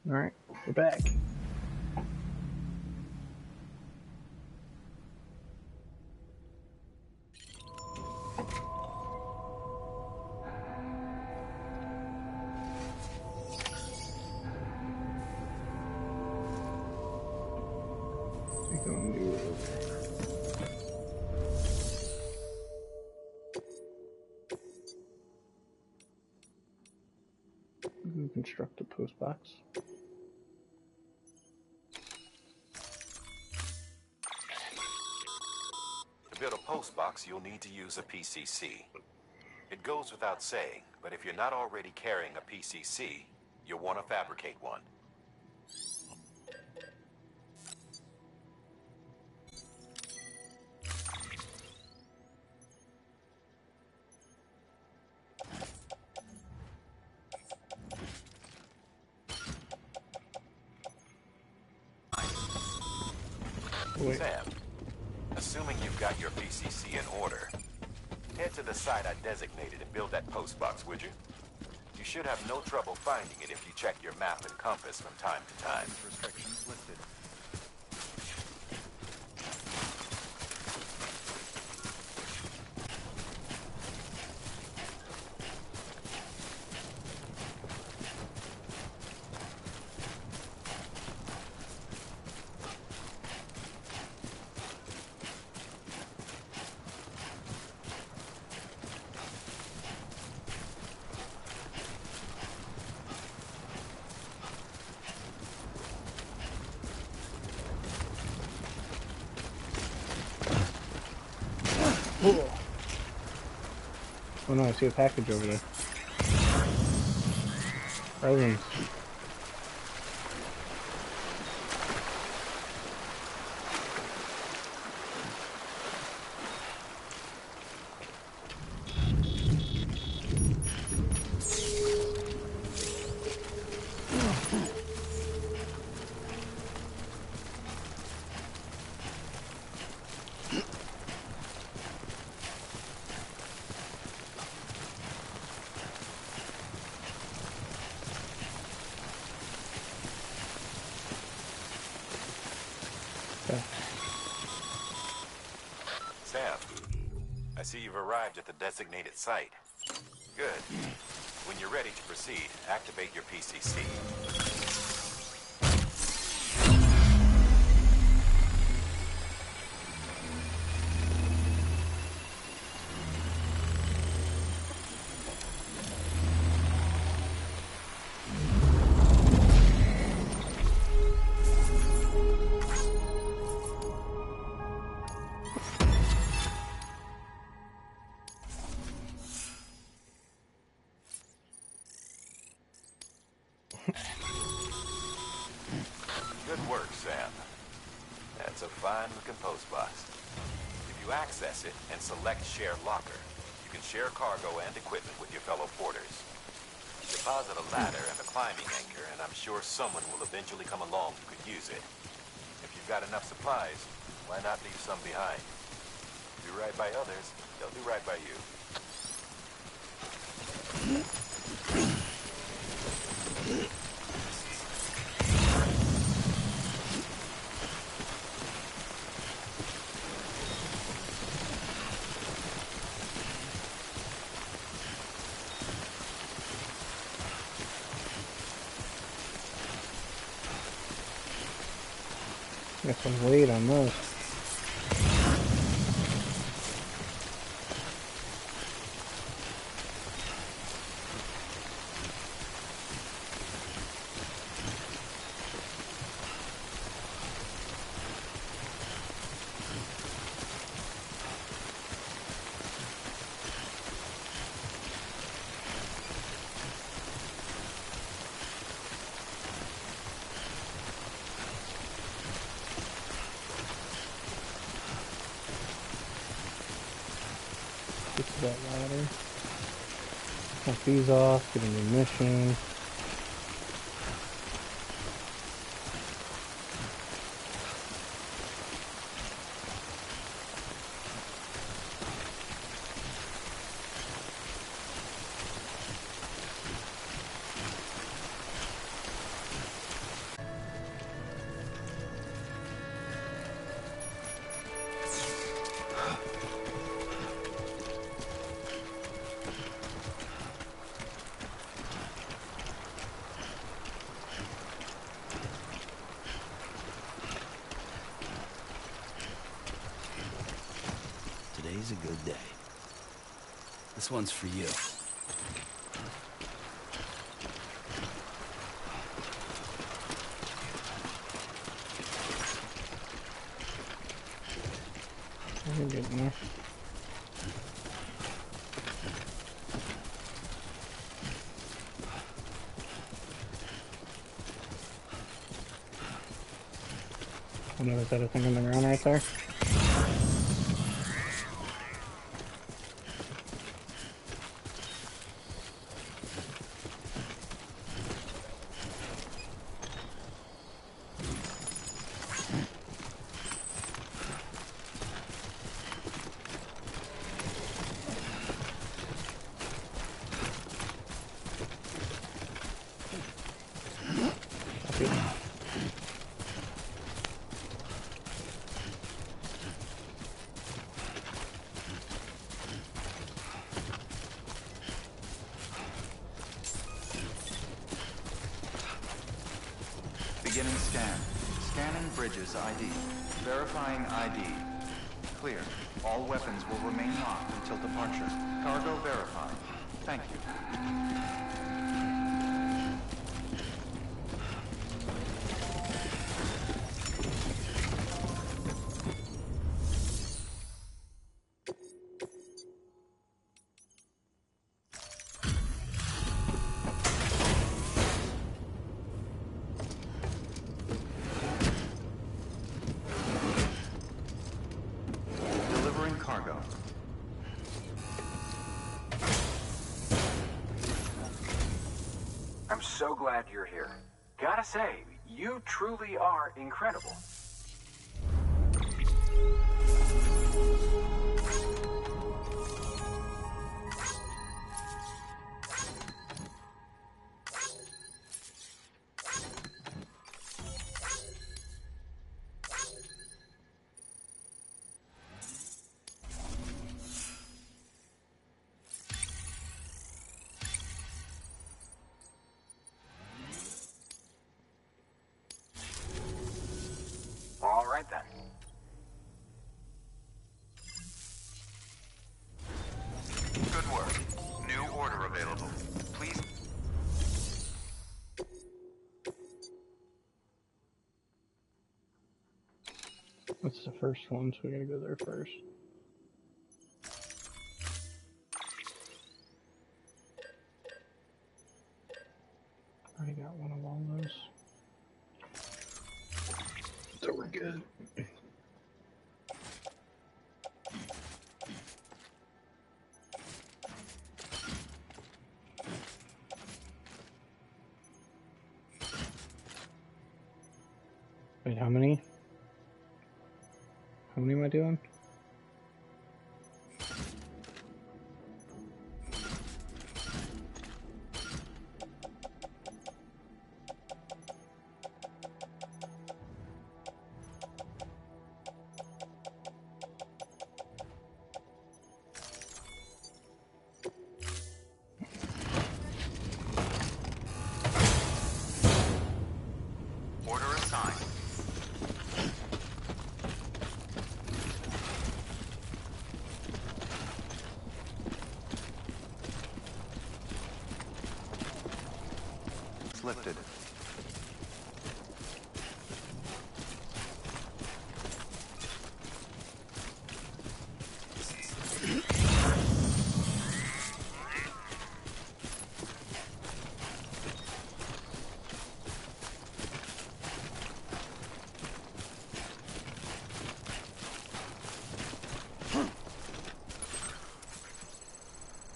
Alright, we're back. Construct a post box. To build a post box, you'll need to use a PCC. It goes without saying, but if you're not already carrying a PCC, you'll want to fabricate one. Wait. Sam, assuming you've got your PCC in order, head to the site I designated and build that post box, would you? You should have no trouble finding it if you check your map and compass from time to time. Restrictions listed. Oh no, I see a package over there. Presents. Sam, I see you've arrived at the designated site. Good. When you're ready to proceed, activate your PCC. Good work, Sam. That's a fine-looking post box. If you access it and select Share Locker, you can share cargo and equipment with your fellow porters. Deposit a ladder and a climbing anchor, and I'm sure someone will eventually come along who could use it. If you've got enough supplies, why not leave some behind? Do right by others, they'll do right by you. Got some weight on this. Get to that ladder. Knock these off, get a new mission. Today's a good day. This one's for you. You're getting there. I noticed that thing on the ground right there. Beginning scan. Scanning bridges ID. Verifying ID. Clear. All weapons will remain locked until departure. Cargo verified. Thank you. Delivering cargo. I'm so glad you're here. Gotta say, you truly are incredible. All right then. Good work. New order available. Please. That's the first one, so we gotta go there first. Already got one of all those. So we're good. Wait, how many? How many am I doing? Order assigned. It's lifted.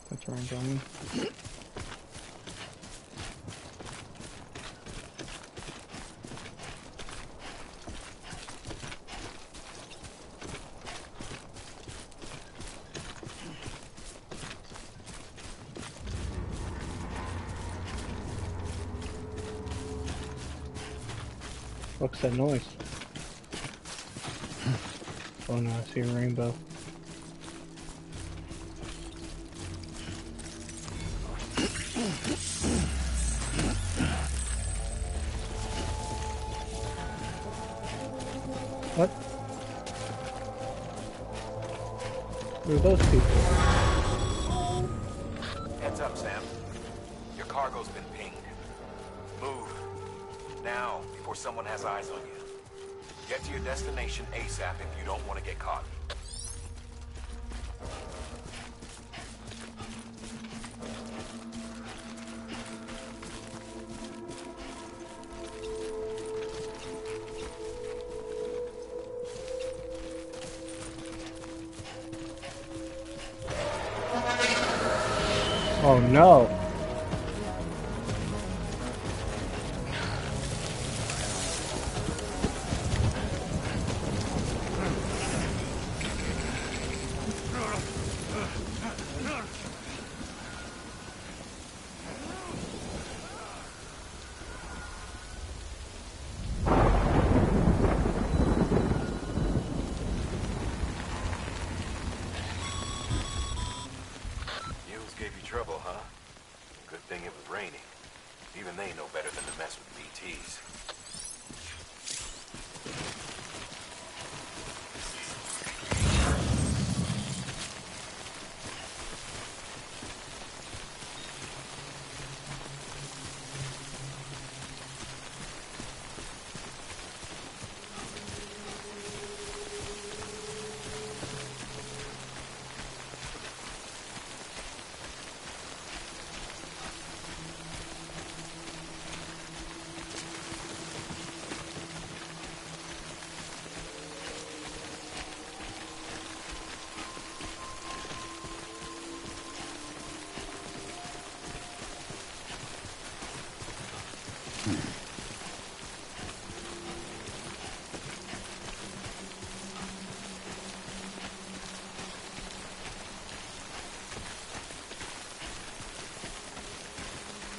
That's where I'm going. What's that noise? Oh no, I see a rainbow. What? Who are those people? Heads up, Sam. Your cargo's been pinged. Move. Now, before someone has eyes on you. Get to your destination ASAP if you don't want to get caught. Oh no! Mules gave you trouble, huh? Good thing it was raining. Even they know better than to mess with BTs.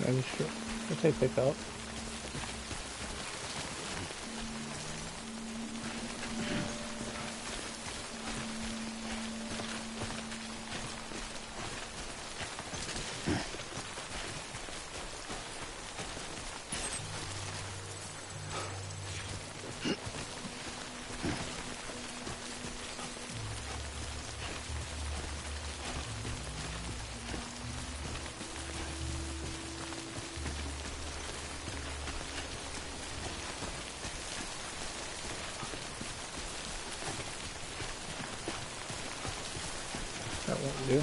I'm sure. I'll say pick up. That won't do.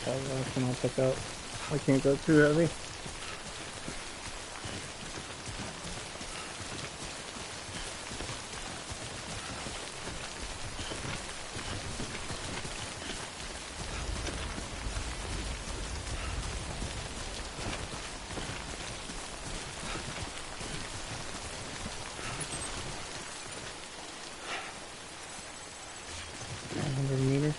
That last one I'll pick up. I can't go too heavy. Meters.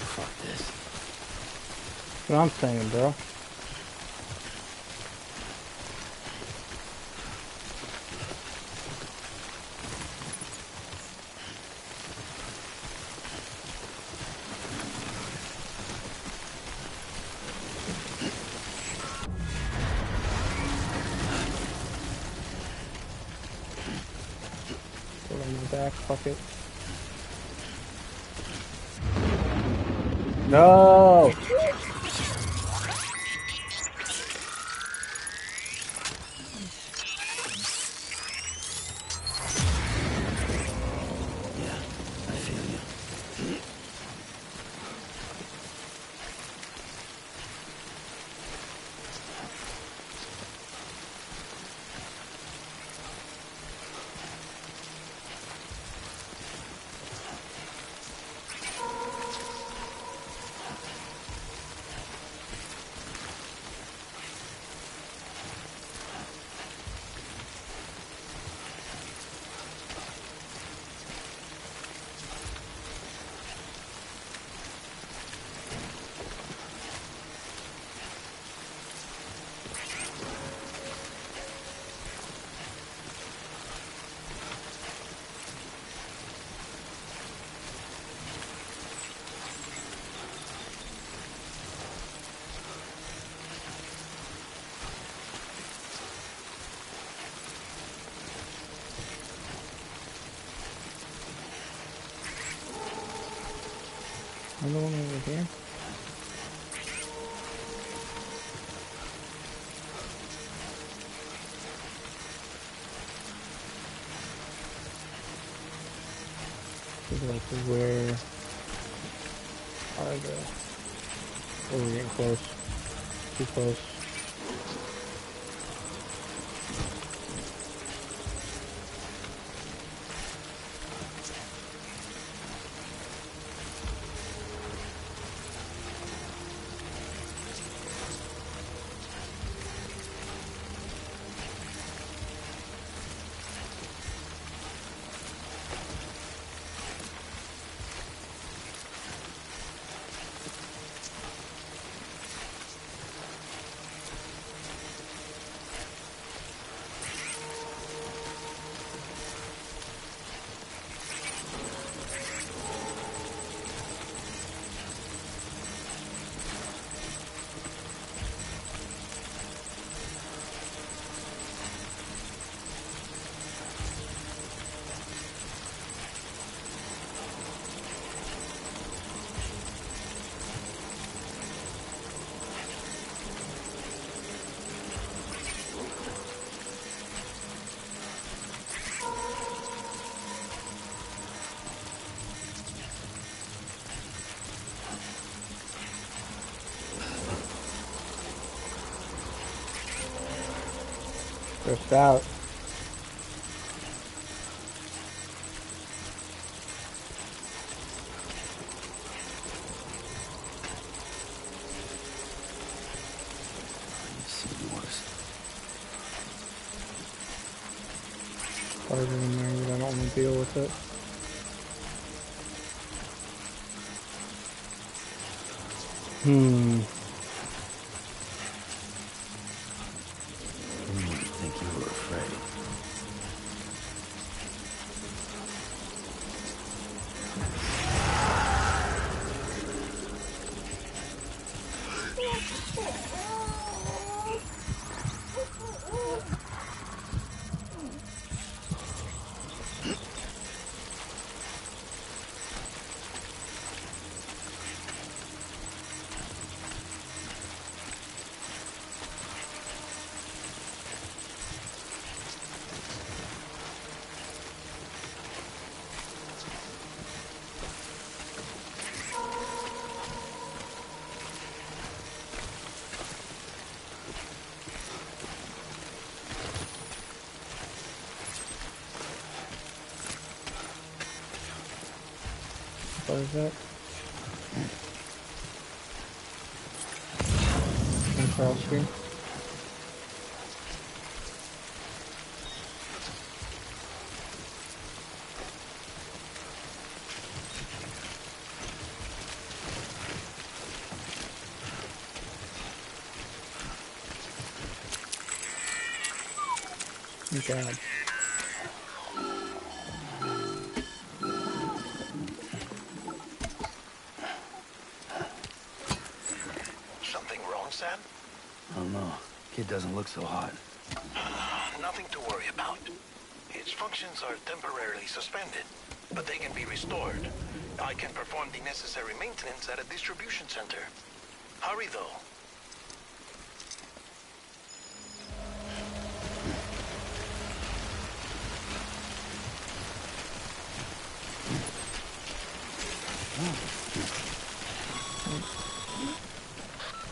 Fuck this. That's what I'm saying, bro. Put it on my back, fuck it. No! Yeah, I feel you. Another one over here. Figure out to where are the... Oh, we're getting close. Too close. Stressed out. Harder in there, but I don't want to deal with it. I think you were afraid. What is that? Cross screen. God. Something wrong, Sam? I don't know. Kid doesn't look so hot. Nothing to worry about. Its functions are temporarily suspended, but they can be restored. I can perform the necessary maintenance at a distribution center. Hurry, though.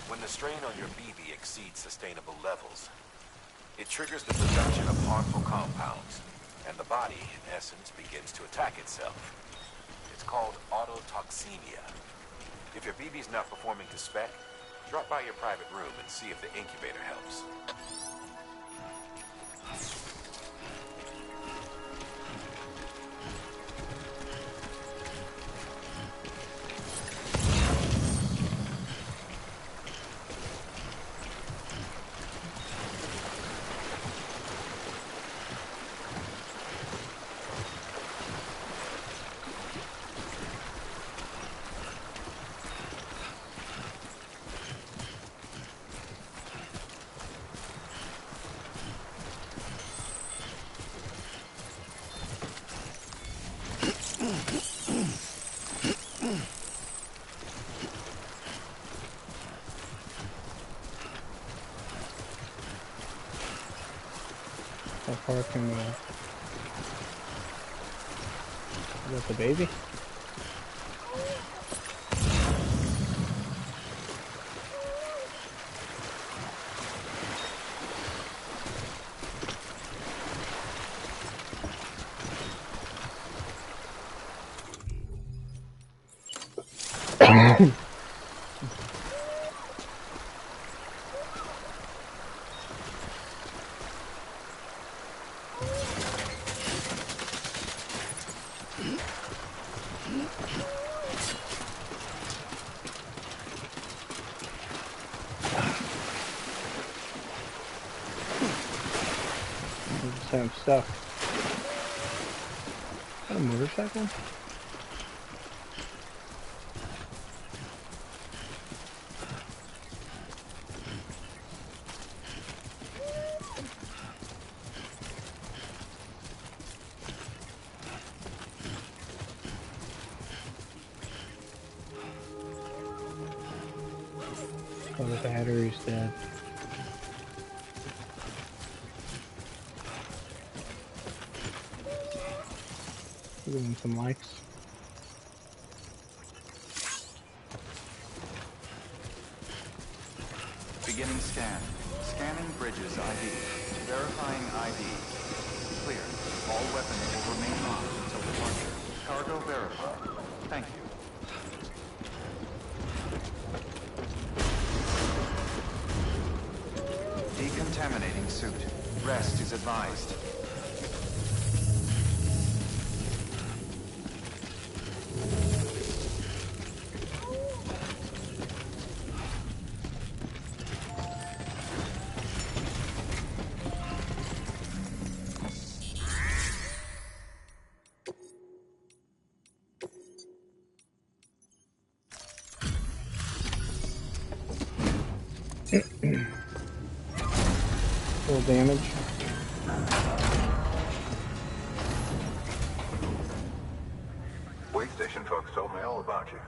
When the strain on your BB exceeds sustainable levels, it triggers the production of harmful compounds, and the body, in essence, begins to attack itself. It's called autotoxemia. If your BB's not performing to spec, drop by your private room and see if the incubator helps. How far can we... Is that the baby? I'm stuck. Is that a motorcycle? Oh, the battery's dead. Give him some likes. Beginning scan. Scanning bridges ID. Verifying ID. Clear. All weapons will remain locked until departure. Cargo verified. Thank you. Decontaminating suit. Rest is advised. Full damage. Way station folks told me all about you.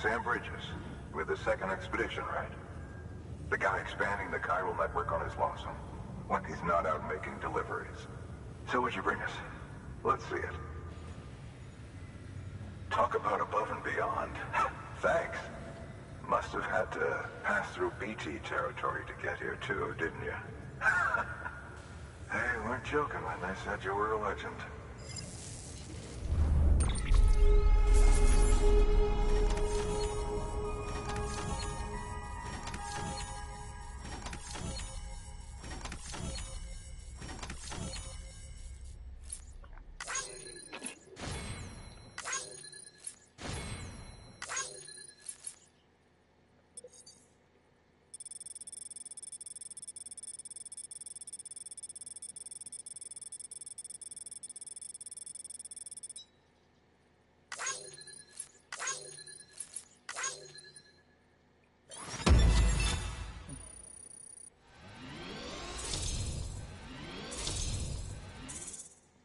Sam Bridges, with the second expedition, right? The guy expanding the chiral network on his lonesome, when he's not out making deliveries. So what'd you bring us? Let's see it. Talk about above and beyond. Thanks. Must have had to pass through BT territory to get here too, didn't you? They weren't joking when they said you were a legend.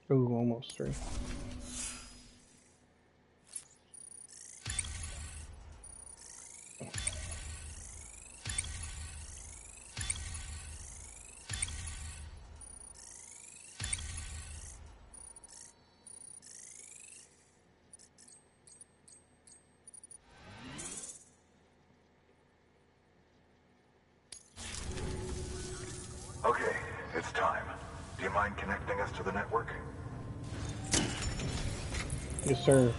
Ooh, almost 3. Okay, it's time. Do you mind connecting us to the network? Yes, sir.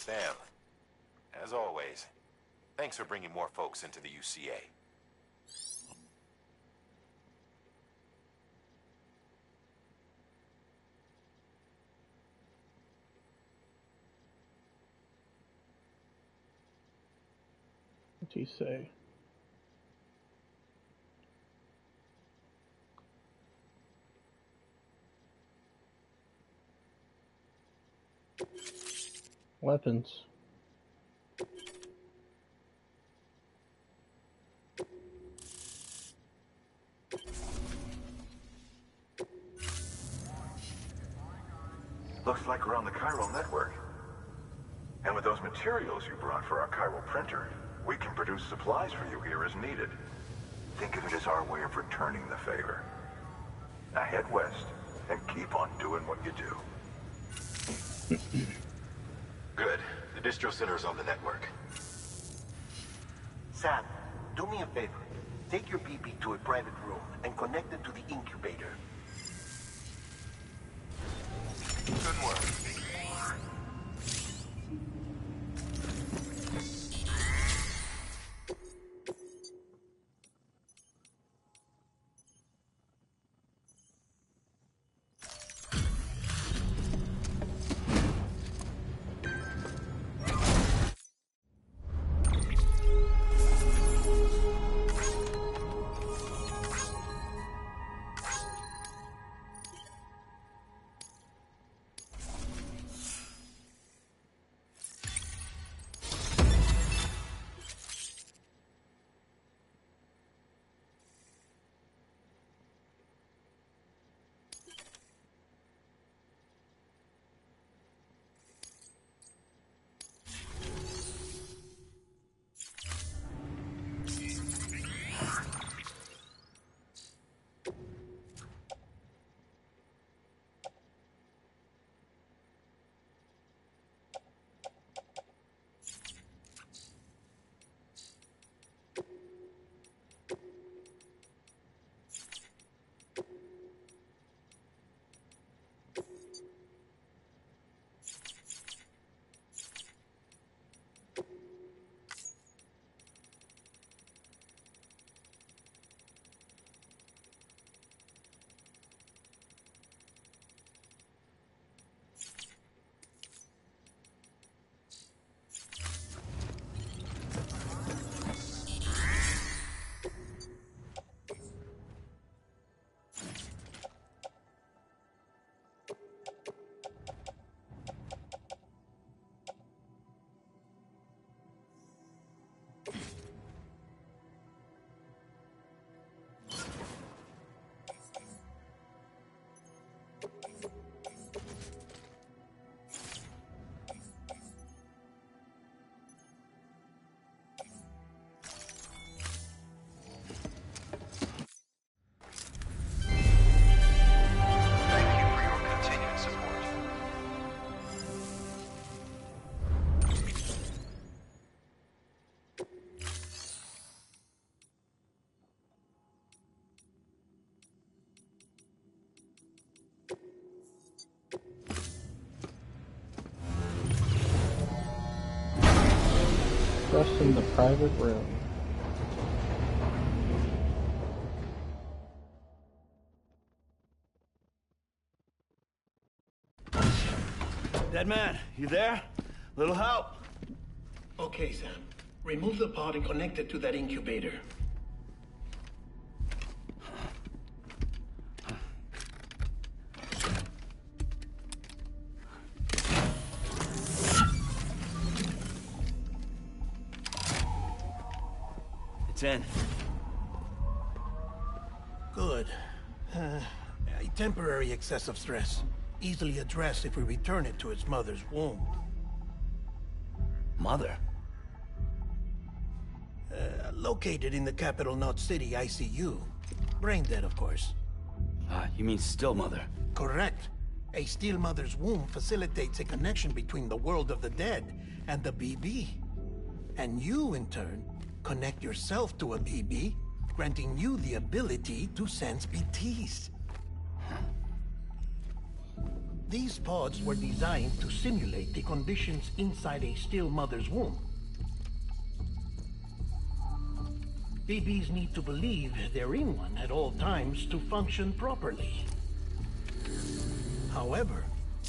Sam, as always, thanks for bringing more folks into the UCA. What's he say? Weapons. Looks like we're on the chiral network. And with those materials you brought for our chiral printer, we can produce supplies for you here as needed. Think of it as our way of returning the favor. Now head west and keep on doing what you do. Good. The distro center is on the network. Sam, do me a favor. Take your BB to a private room and connect it to the incubator. Good work. Just in the private room. Dead man, you there? Little help? Okay, Sam. Remove the pod and connect it to that incubator. It's in. Good. A temporary excessive stress. Easily addressed if we return it to its mother's womb. Mother? Located in the capital Knot City ICU. Brain dead, of course. You mean still mother? Correct. A still mother's womb facilitates a connection between the world of the dead and the BB. And you, in turn, connect yourself to a BB, granting you the ability to sense BTs. These pods were designed to simulate the conditions inside a still mother's womb. BBs need to believe they're in one at all times to function properly. However,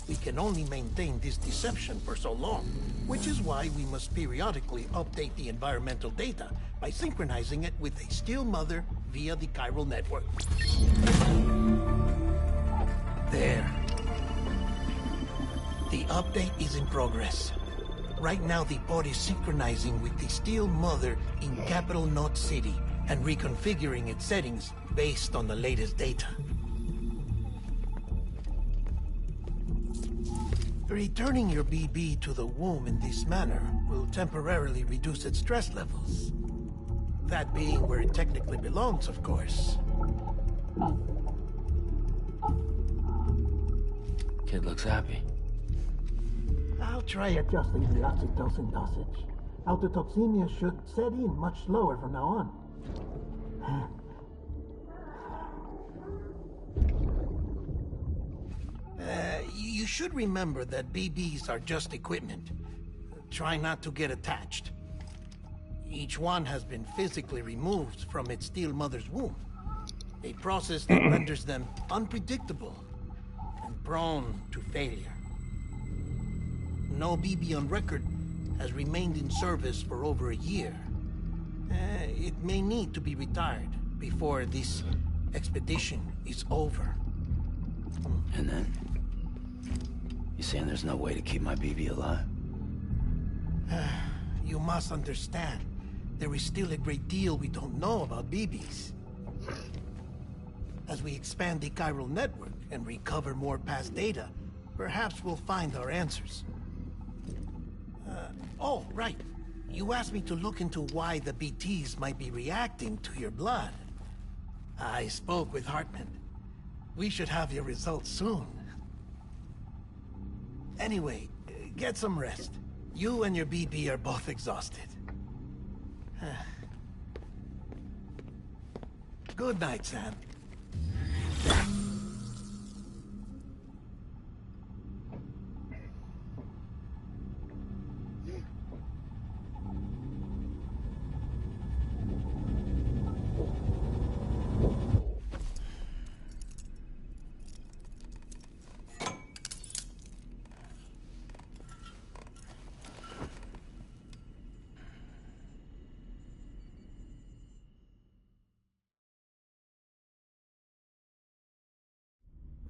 We can only maintain this deception for so long, which is why we must periodically update the environmental data by synchronizing it with a Steel Mother via the chiral network. There. The update is in progress. Right now, the pod is synchronizing with the Steel Mother in Capital Knot City and reconfiguring its settings based on the latest data. Returning your BB to the womb in this manner will temporarily reduce its stress levels. That being where it technically belongs, of course. Kid looks happy. I'll try adjusting the oxytocin dosage. Autotoxemia should set in much slower from now on. You should remember that BBs are just equipment. Try not to get attached. Each one has been physically removed from its Steel Mother's womb. A process that renders them unpredictable and prone to failure. No BB on record has remained in service for over a year. It may need to be retired before this expedition is over. And then? You saying there's no way to keep my BB alive? You must understand, there is still a great deal we don't know about BBs. As we expand the chiral network and recover more past data, perhaps we'll find our answers. Oh, right. You asked me to look into why the BTs might be reacting to your blood. I spoke with Hartman. We should have your results soon. Anyway, get some rest. You and your BB are both exhausted. Good night, Sam.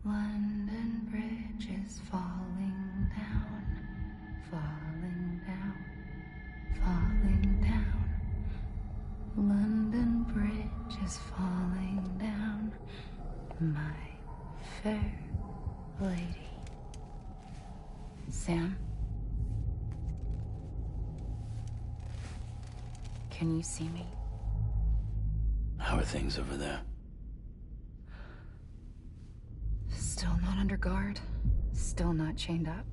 London Bridge is falling down, falling down, falling down. London Bridge is falling down, my fair lady. Sam? Can you see me? How are things over there? Still not under guard, still not chained up,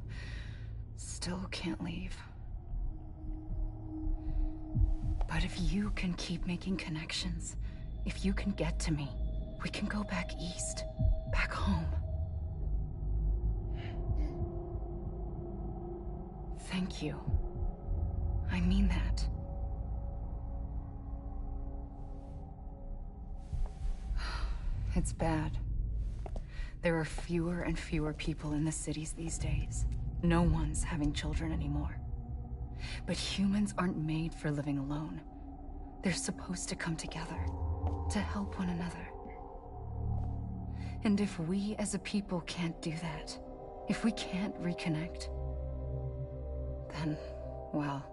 still can't leave. But if you can keep making connections, if you can get to me, we can go back east, back home. Thank you. I mean that. It's bad. There are fewer and fewer people in the cities these days. No one's having children anymore. But humans aren't made for living alone. They're supposed to come together, to help one another. And if we as a people can't do that, if we can't reconnect, then, well,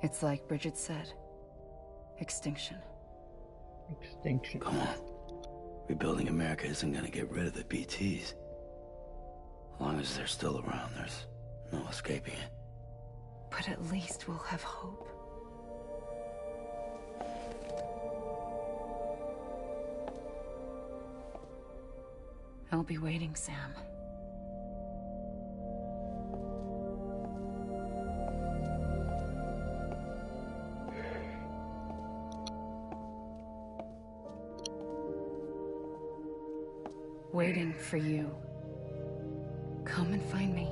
it's like Bridget said, extinction. Extinction. Come on. Rebuilding America isn't gonna get rid of the BTs. As long as they're still around, there's no escaping it. But at least we'll have hope. I'll be waiting, Sam. Waiting for you. Come and find me.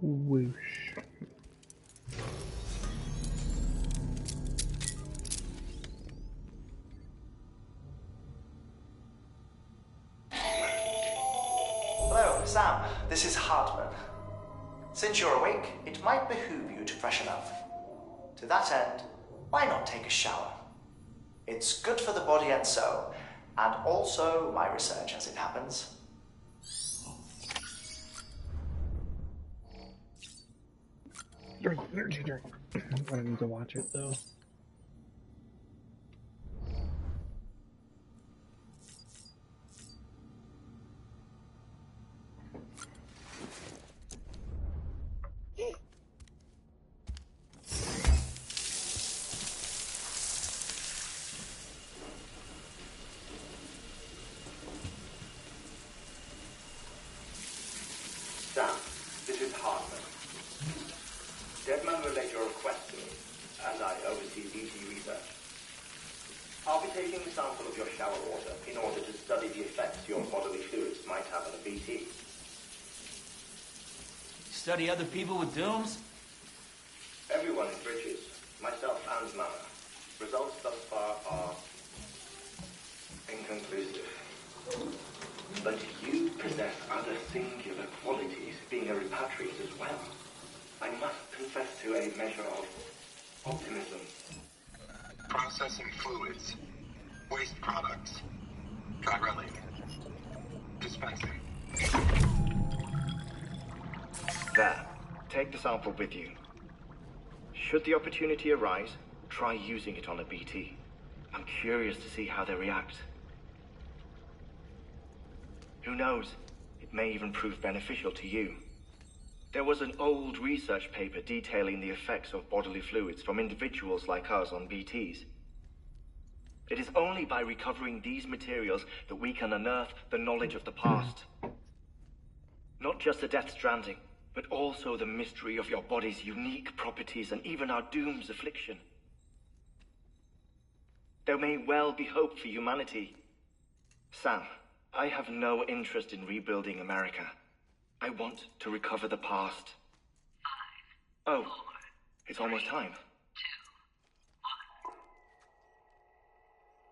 Whoosh. Sam, this is Hartman. Since you're awake, it might behoove you to freshen up. To that end, why not take a shower? It's good for the body and soul, and also my research as it happens. Drink energy drink. I need to watch it though. Sam, this is Hartman. Deadman relayed your request to me, and I oversee BT research. I'll be taking a sample of your shower water in order to study the effects your bodily fluids might have on a BT. Study other people with dooms? Everyone in Bridges, myself and Mama. Results thus far are inconclusive. But you possess other singular qualities, being a repatriate as well. I must confess to a measure of optimism. Processing fluids. Waste products. Try running. Dispensing. There. Take the sample with you. Should the opportunity arise, try using it on a BT. I'm curious to see how they react. Who knows? It may even prove beneficial to you. There was an old research paper detailing the effects of bodily fluids from individuals like us on BTs. It is only by recovering these materials that we can unearth the knowledge of the past. Not just the death stranding, but also the mystery of your body's unique properties and even our doom's affliction. There may well be hope for humanity. Sam, I have no interest in rebuilding America. I want to recover the past. 5, 4, it's almost time. 2,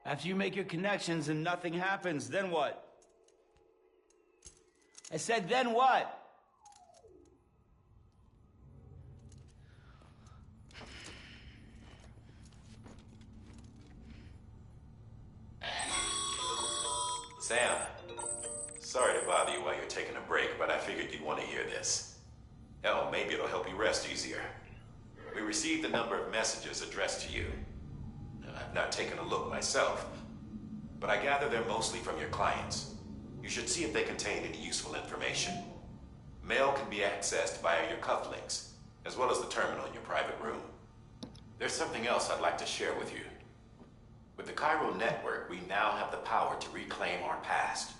1. After you make your connections and nothing happens, then what? I said, then what? Sam, sorry to bother you while you're taking a break, but I figured you'd want to hear this. Hell, maybe it'll help you rest easier. We received a number of messages addressed to you. I've not taken a look myself, but I gather they're mostly from your clients. You should see if they contain any useful information. Mail can be accessed via your cufflinks, as well as the terminal in your private room. There's something else I'd like to share with you. With the Chiral network, we now have the power to reclaim our past.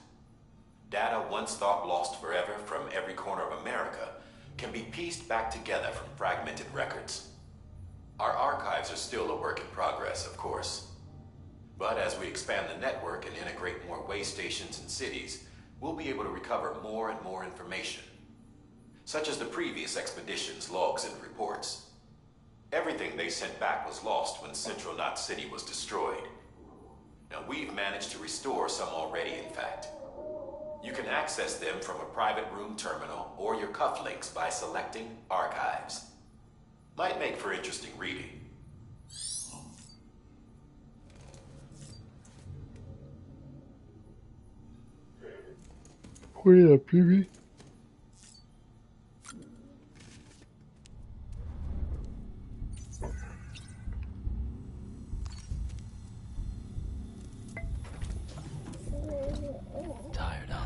Data once thought lost forever from every corner of America can be pieced back together from fragmented records. Our archives are still a work in progress, of course. But as we expand the network and integrate more way stations and cities, we'll be able to recover more and more information, such as the previous expedition's logs and reports. Everything they sent back was lost when Central Knot City was destroyed. Now, we've managed to restore some already, in fact. You can access them from a private room terminal or your cufflinks by selecting Archives. Might make for interesting reading. Wait up, baby. Tired, huh?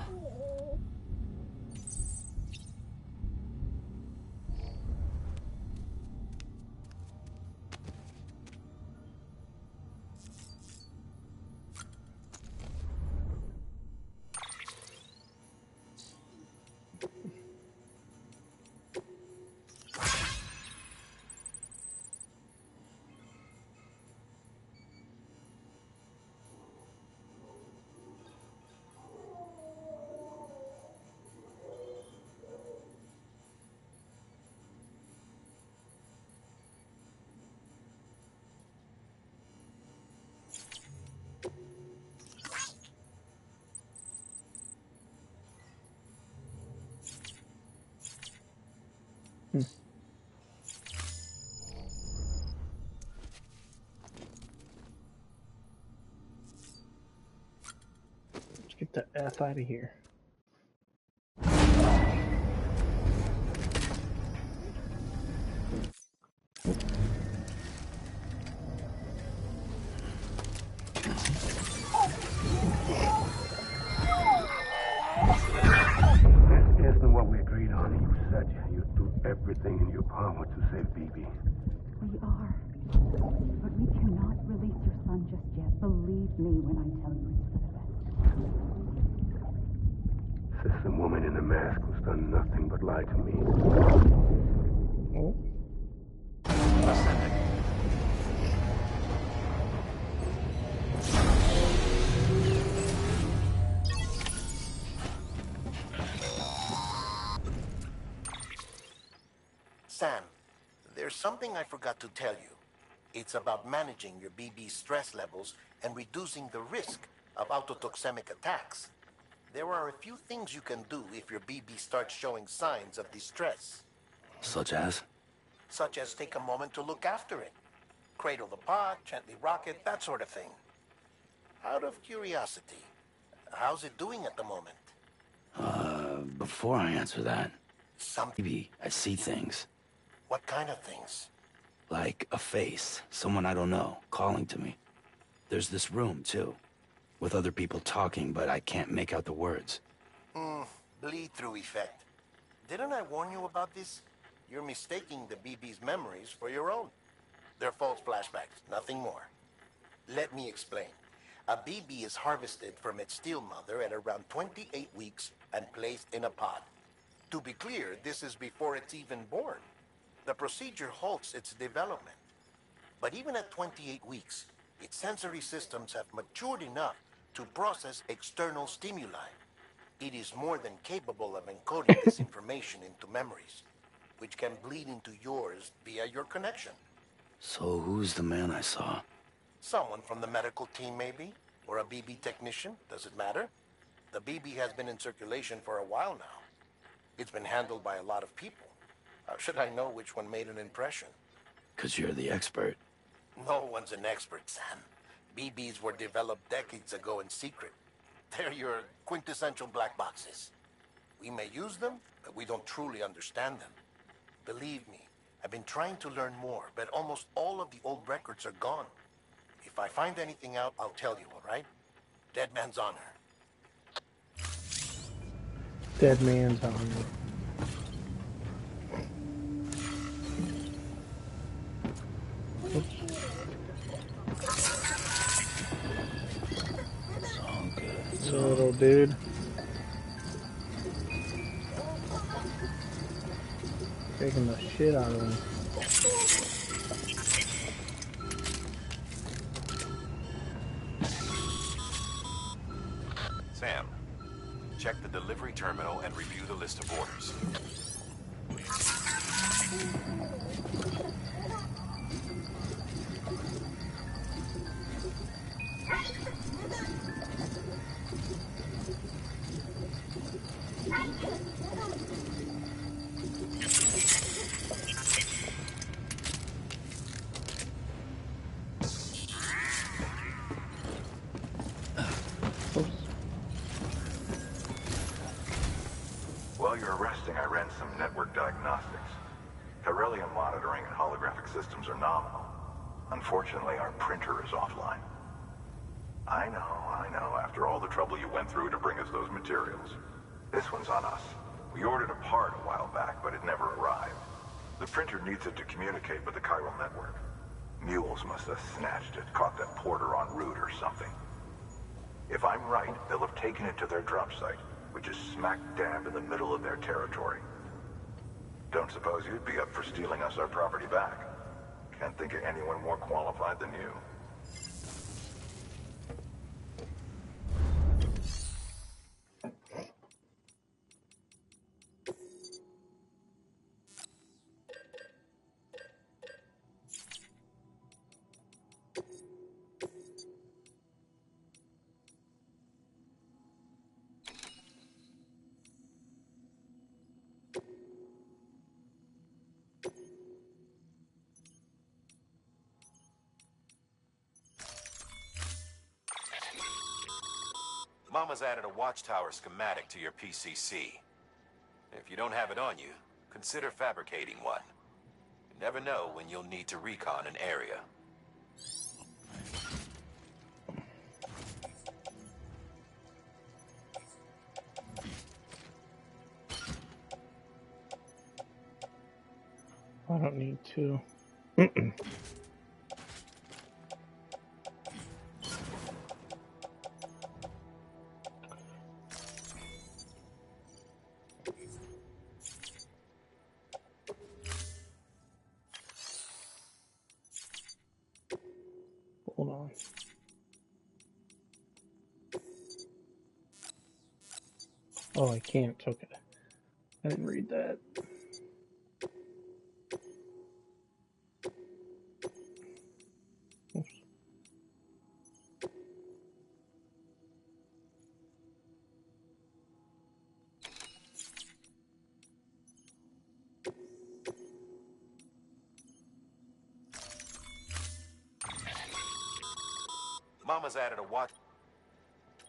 the F out of here. This isn't what we agreed on. You said you'd do everything in your power to save BB. We are. But we cannot release your son just yet. Believe me when I tell you it's for the best. System woman in the mask who's done nothing but lie to me. Oh. Sam, there's something I forgot to tell you. It's about managing your BB stress levels and reducing the risk of autotoxemic attacks. There are a few things you can do if your BB starts showing signs of distress. Such as? Such as take a moment to look after it. Cradle the pod, gently rock it, that sort of thing. Out of curiosity, how's it doing at the moment? Before I answer that, Something. maybe I see things. What kind of things? Like a face, someone I don't know, calling to me. There's this room, too, with other people talking, but I can't make out the words. Bleed-through effect. Didn't I warn you about this? You're mistaking the BB's memories for your own. They're false flashbacks, nothing more. Let me explain. A BB is harvested from its steel mother at around 28 weeks and placed in a pod. To be clear, this is before it's even born. The procedure halts its development. But even at 28 weeks, its sensory systems have matured enough to process external stimuli. It is more than capable of encoding this information into memories, which can bleed into yours via your connection. So who's the man I saw? Someone from the medical team, maybe? Or a BB technician? Does it matter? The BB has been in circulation for a while now. It's been handled by a lot of people. How should I know which one made an impression? 'Cause you're the expert. No one's an expert, Sam. BBs were developed decades ago in secret. They're your quintessential black boxes. We may use them, but we don't truly understand them. Believe me, I've been trying to learn more, but almost all of the old records are gone. If I find anything out, I'll tell you, all right? Dead man's honor. Dead man's honor. Little dude. Taking the shit out of him. Sam, check the delivery terminal and review the list of orders. While you're resting, I ran some network diagnostics. Beryllium monitoring and holographic systems are nominal. Unfortunately, our printer is offline. I know. After all the trouble you went through to bring us those materials. This one's on us. We ordered a part a while back, but it never arrived. The printer needs it to communicate with the chiral network. Mules must have snatched it, caught that porter en route or something. If I'm right, they'll have taken it to their drop site, which is smack dab in the middle of their territory. Don't suppose you'd be up for stealing us our property back? Can't think of anyone more qualified than you. Mama's added a watchtower schematic to your PCC. If you don't have it on you, consider fabricating one. You never know when you'll need to recon an area. I don't need to. Hold on. Oh, I can't. Okay. I didn't read that. Oops. Mama's added a watch.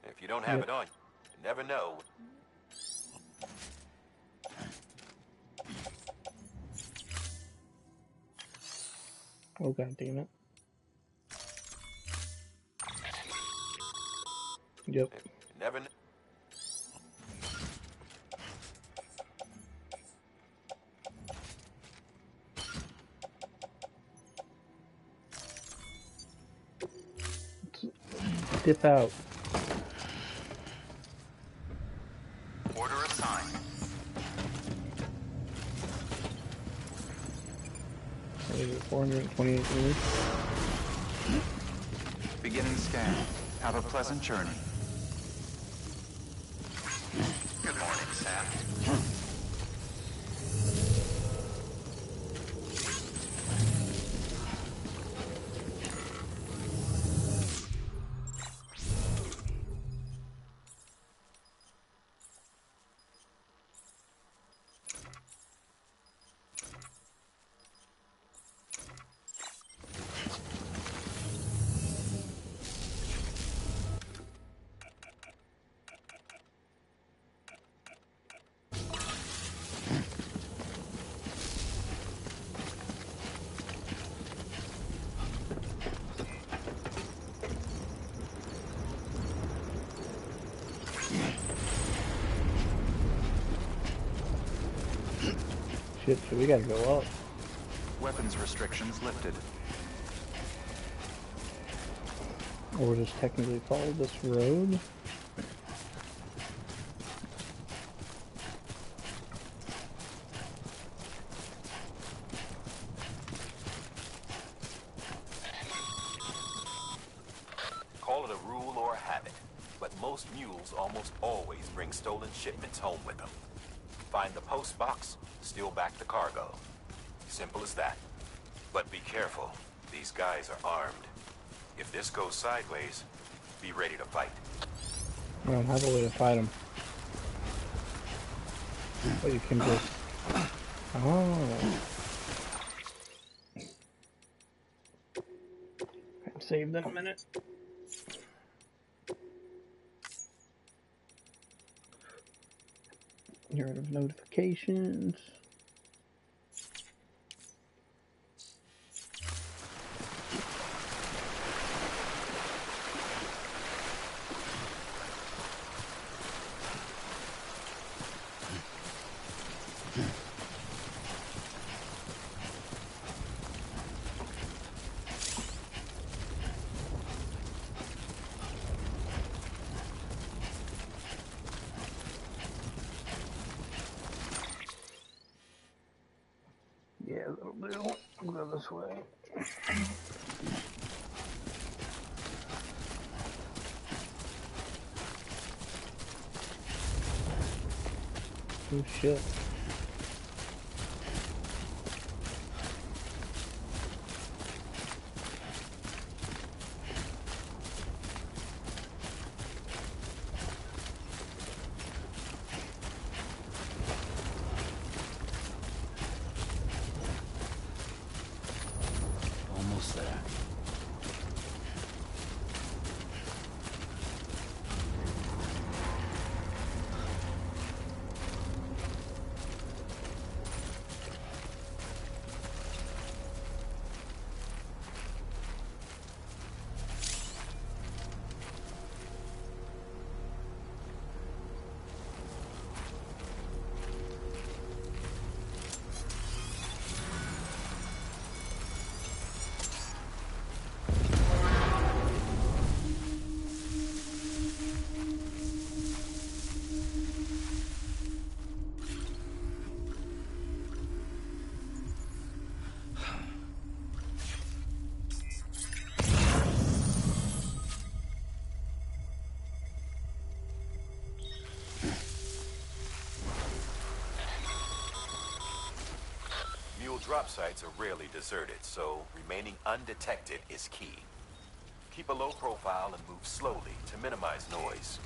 If you don't have it on you, you never know. Oh, god damn it. Yep. You never know. Dip out. Order assigned. What is it, 428 meters? Beginning scan. Have a pleasant journey. Good morning, Sam. Shit, so we gotta go up. Weapons restrictions lifted. Or just technically follow this road. Call it a rule or a habit, but most mules almost always bring stolen shipments home with them. Find the post box, steal back the cargo. Simple as that. But be careful. These guys are armed. If this goes sideways, be ready to fight. I don't have a way to fight them. But you can just... Oh. Save that a minute. Get rid of notifications. Yeah, that'll do. I'll go this way. Oh shit. Almost there. drop sites are rarely deserted, so remaining undetected is key. Keep a low profile and move slowly to minimize noise.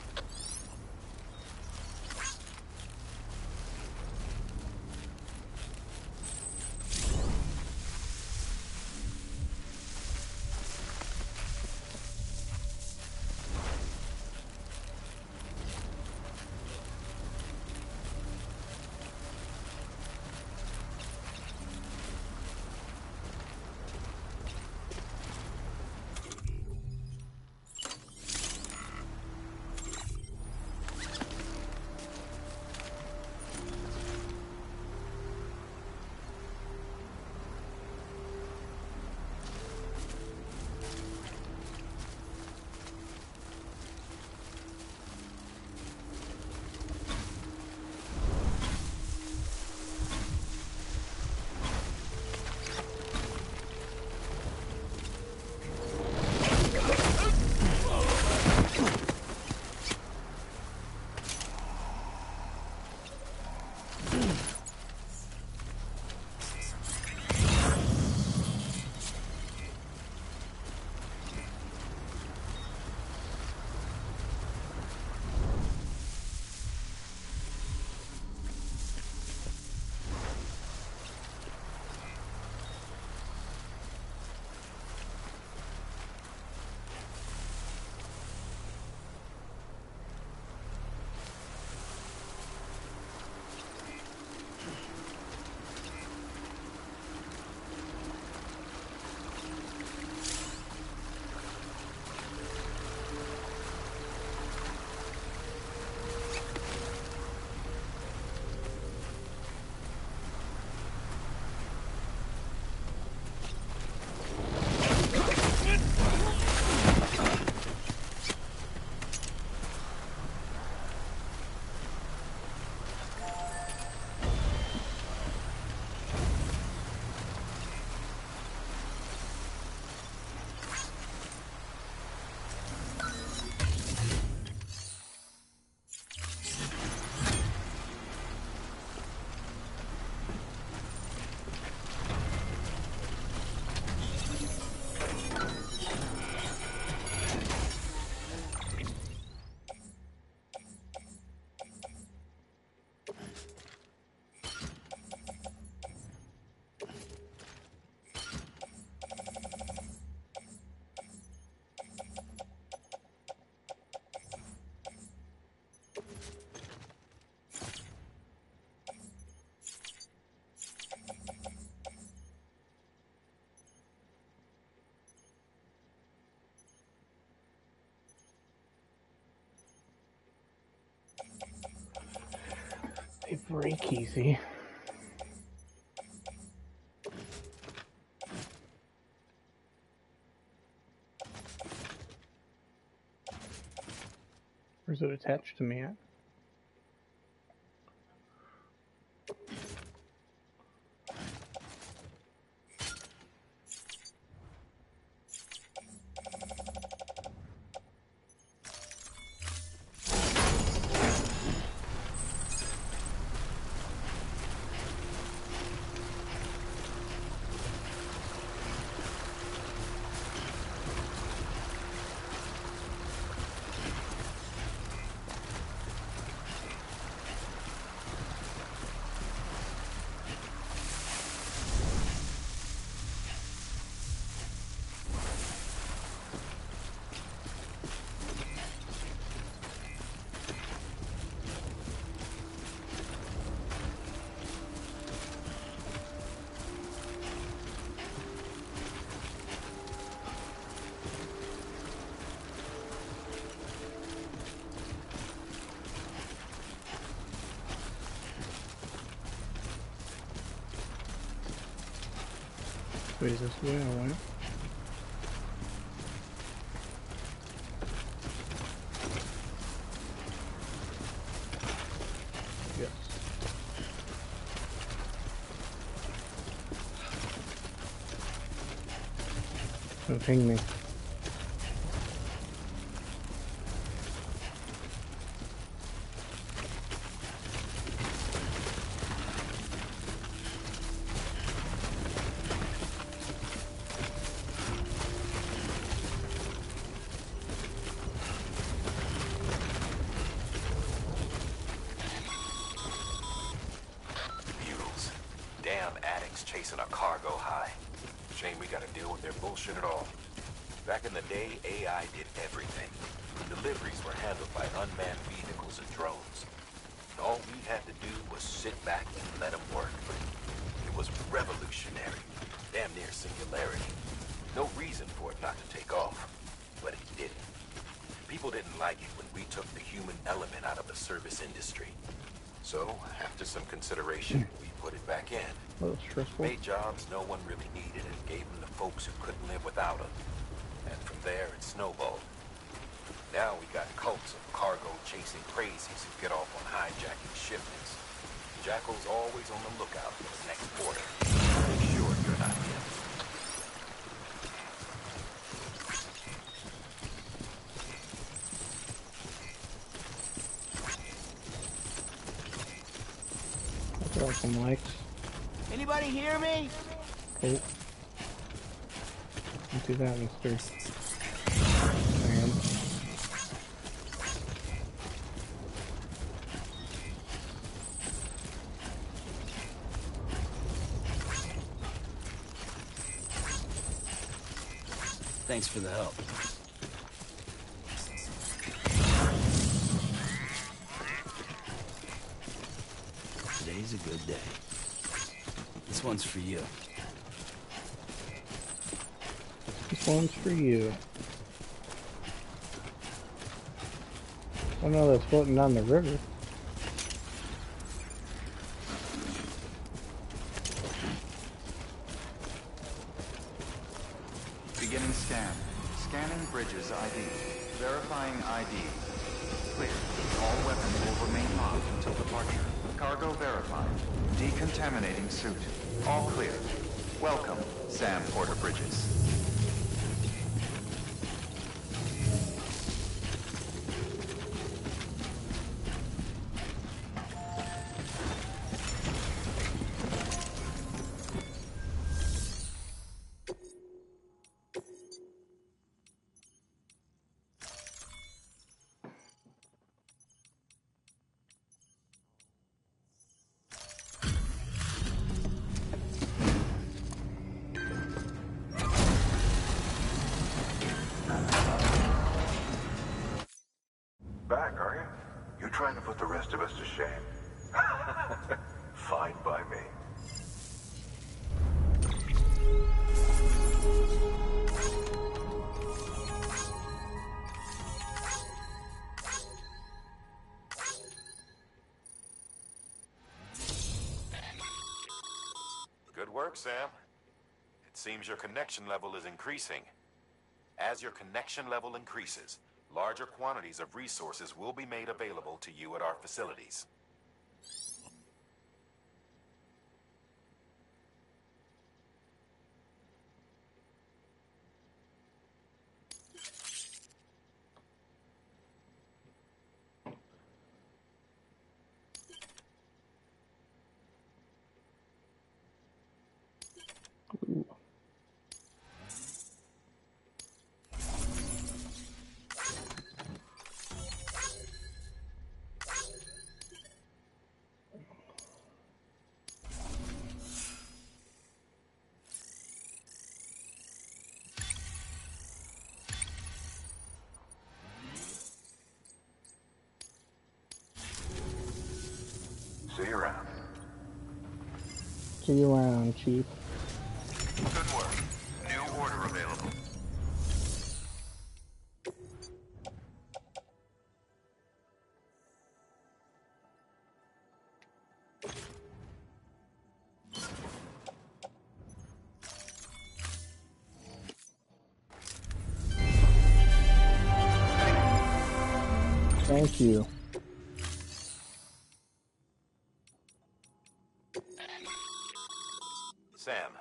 They break easy. Where's it attached to me at? Wait, is this the way I went? Yes. Don't ping me. chasing a cargo high. Shame we gotta deal with their bullshit at all. Back in the day, AI did everything. Deliveries were handled by unmanned vehicles and drones. All we had to do was sit back and let them work. It was revolutionary, damn near singularity. No reason for it not to take off, but it didn't. People didn't like it when we took the human element out of the service industry. So, after some consideration, we put it back in. A little stressful. Made jobs no one really needed and gave them to folks who couldn't live without them. And from there, it snowballed. Now we got cults of cargo-chasing crazies who get off on hijacking shipments. Jackal's always on the lookout for the next order. Make sure you're not him. Throw some likes. Anybody hear me? Cool. Don't do that, mister. Man. Thanks for the help. Today's a good day. This one's for you. This one's for you. I know that's floating down the river. Beginning scan. Scanning bridges ID. Verifying ID. Clear. All weapons will remain locked until departure. Cargo verified. Decontaminating suit. All clear. Welcome, Sam Porter Bridges. Back, are you? You trying to put the rest of us to shame? Fine by me. Good work, Sam. It seems your connection level is increasing. As your connection level increases, larger quantities of resources will be made available to you at our facilities. See you around. See you around, Chief. Good work. New order available. Thank you. Sam,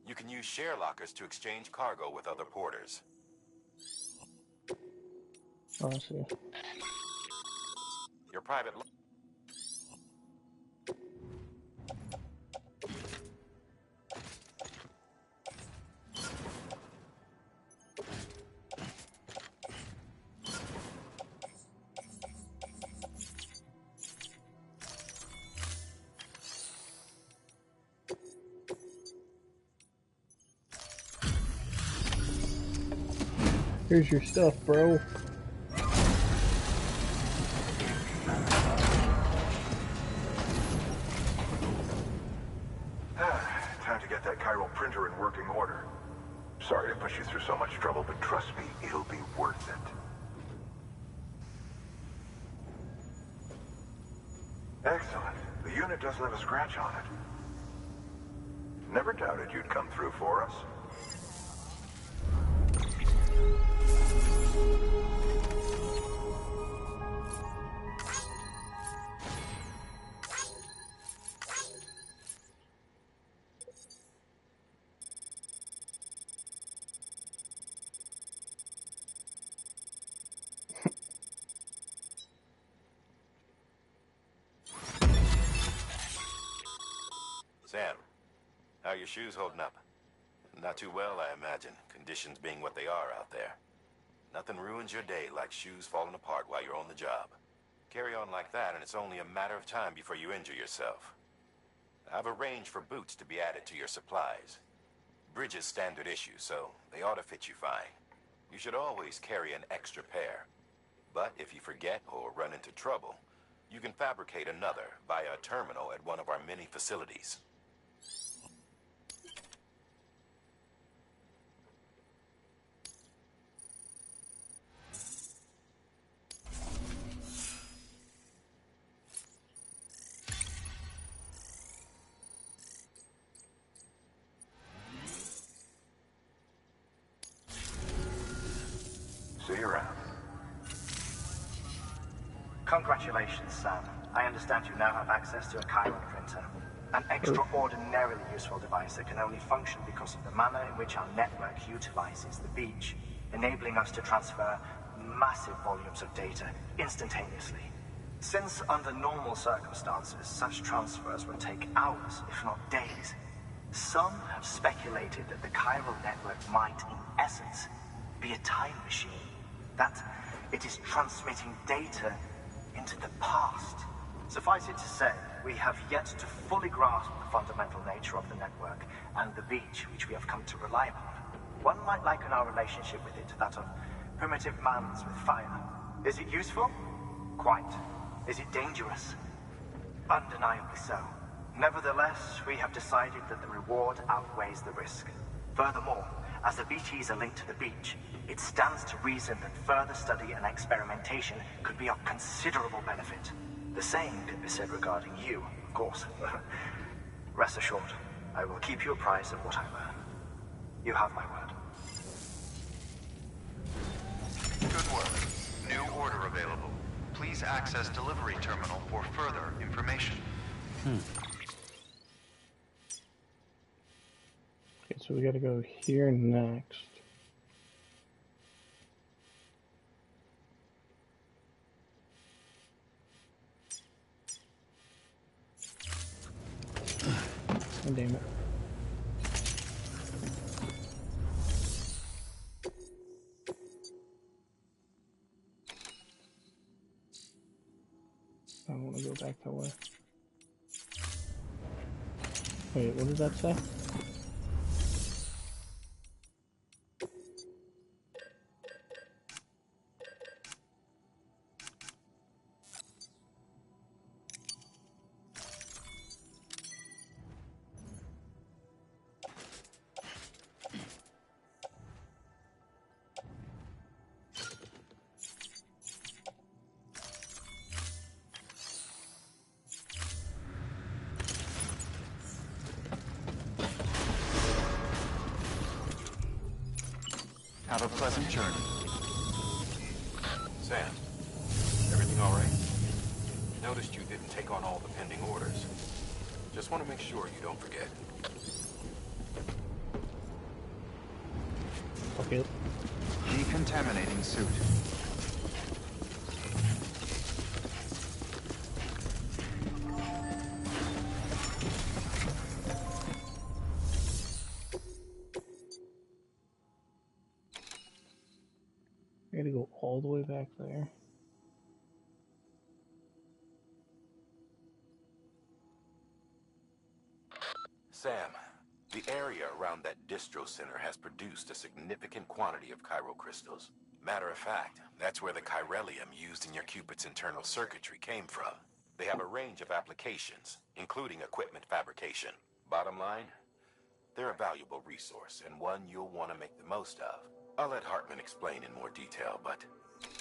you can use share lockers to exchange cargo with other porters. Oh, I see. Your private Here's your stuff, bro. Time to get that chiral printer in working order. Sorry to push you through so much trouble, but trust me, it'll be worth it. Excellent. The unit doesn't have a scratch on it. Never doubted you'd come through for us. Sam, how are your shoes holding up? Not too well, I imagine, conditions being what they are out there. Nothing ruins your day like shoes falling apart while you're on the job. Carry on like that, and it's only a matter of time before you injure yourself. I've arranged for boots to be added to your supplies. Bridges standard issue, so they ought to fit you fine. You should always carry an extra pair. But if you forget or run into trouble, you can fabricate another via a terminal at one of our many facilities. See you around. Congratulations, Sam. I understand you now have access to a chiral printer. An extraordinarily useful device that can only function because of the manner in which our network utilizes the beach, enabling us to transfer massive volumes of data instantaneously. Since under normal circumstances, such transfers would take hours, if not days, some have speculated that the chiral network might, in essence, be a time machine. That it is transmitting data into the past. Suffice it to say, we have yet to fully grasp the fundamental nature of the network and the beach which we have come to rely upon. One might liken our relationship with it to that of primitive man's with fire. Is it useful? Quite. Is it dangerous? Undeniably so. Nevertheless, we have decided that the reward outweighs the risk. Furthermore, as the BTs are linked to the beach, it stands to reason that further study and experimentation could be of considerable benefit. The same could be said regarding you, of course. Rest assured, I will keep you apprised of what I learn. You have my word. Good work. New order available. Please access delivery terminal for further information. Okay, so we gotta go here next. Oh, damn it. I don't want to go back that way. Wait, what did that say? Have a pleasant journey. Sam, everything all right? Noticed you didn't take on all the pending orders. Just want to make sure you don't forget. Okay. Decontaminating suit. I gotta go all the way back there. Sam, the area around that distro center has produced a significant quantity of chiral crystals. Matter of fact, that's where the chiralium used in your Cupid's internal circuitry came from. They have a range of applications, including equipment fabrication. Bottom line, they're a valuable resource and one you'll want to make the most of. I'll let Hartman explain in more detail, but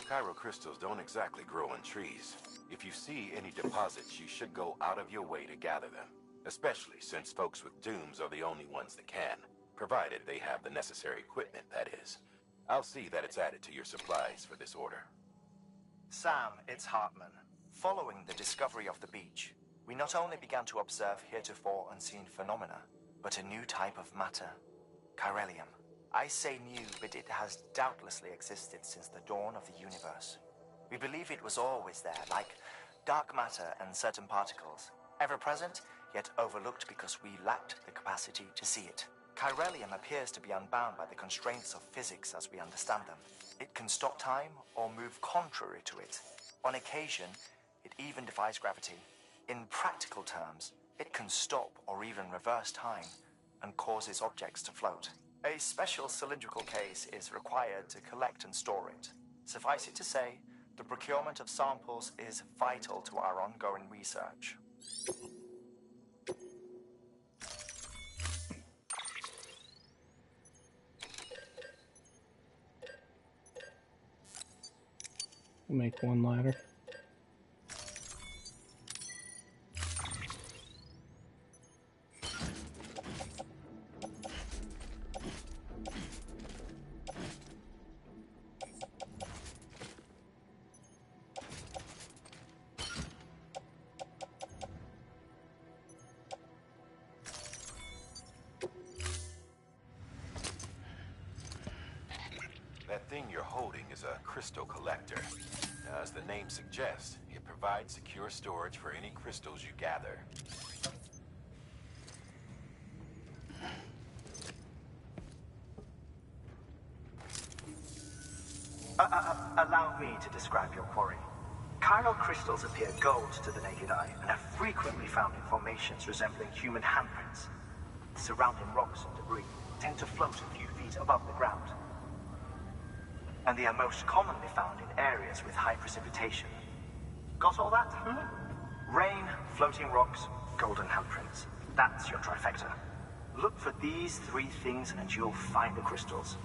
Chiral crystals don't exactly grow on trees. If you see any deposits, you should go out of your way to gather them, especially since folks with dooms are the only ones that can, provided they have the necessary equipment, that is. I'll see that it's added to your supplies for this order. Sam, it's Hartman. Following the discovery of the beach, we not only began to observe heretofore unseen phenomena, but a new type of matter, chiralium. I say new, but it has doubtlessly existed since the dawn of the universe. We believe it was always there, like dark matter and certain particles, ever present, yet overlooked because we lacked the capacity to see it. Chiralium appears to be unbound by the constraints of physics as we understand them. It can stop time or move contrary to it. On occasion, it even defies gravity. In practical terms, it can stop or even reverse time and causes objects to float. A special cylindrical case is required to collect and store it. Suffice it to say, the procurement of samples is vital to our ongoing research. Make one ladder. That thing you're holding is a crystal collector. Now, as the name suggests, it provides secure storage for any crystals you gather. Allow me to describe your quarry. Chiral crystals appear gold to the naked eye and are frequently found in formations resembling human handprints. Surrounding rocks and debris tend to float a few feet above the ground. And they are most commonly found in areas with high precipitation. Got all that? Rain, floating rocks, golden handprints. That's your trifecta. Look for these three things and you'll find the crystals.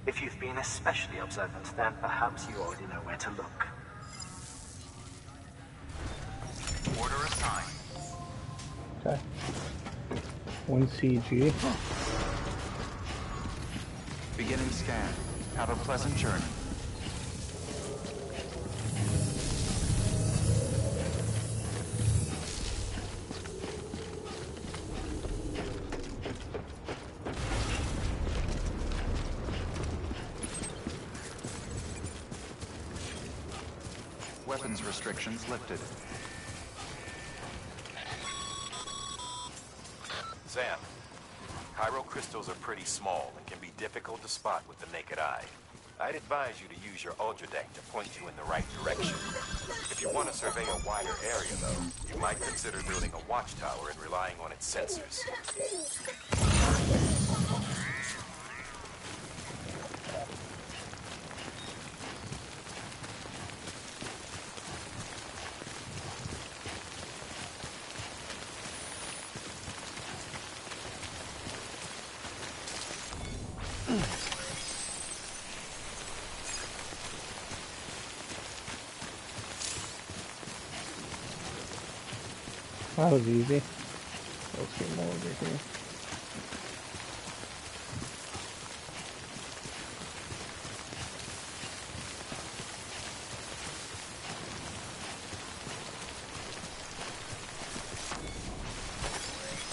If you've been especially observant, then perhaps you already know where to look. Order assigned. Okay. 1 CG. Beginning scan. Have a pleasant journey. Weapons restrictions lifted. Sam, chiral crystals are pretty small and can be difficult to spot with the naked eye. I'd advise you to use your ultra deck to point you in the right direction. If you want to survey a wider area, though, you might consider building a watchtower and relying on its sensors. That was easy. Let's get more over here.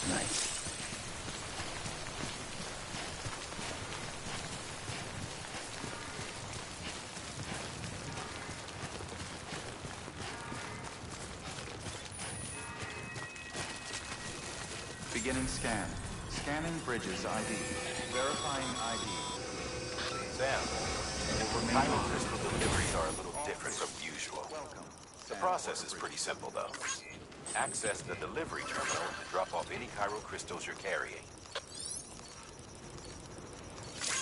Nice. Beginning scan. Scanning Bridges ID. Verifying ID. Sam, chiral crystal deliveries are a little different from usual. The process is pretty simple, though. Access the delivery terminal to drop off any chiral crystals you're carrying.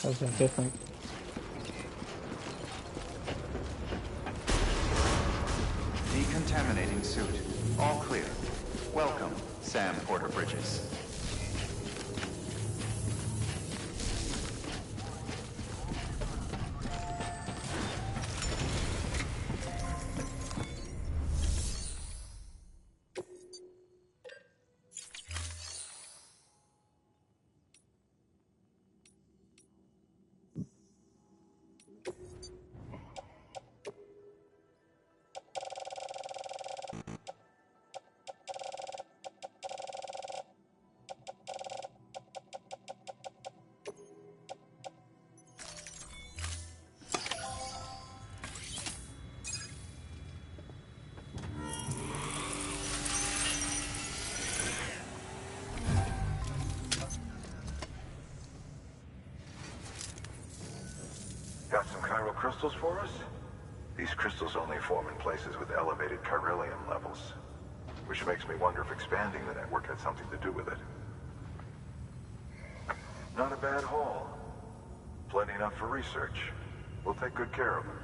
How's that different? decontaminating suit. All clear. Welcome, Sam Porter Bridges. Got some chiral crystals for us? These crystals only form in places with elevated chiralium levels, which makes me wonder if expanding the network had something to do with it. Not a bad haul. Plenty enough for research. We'll take good care of them.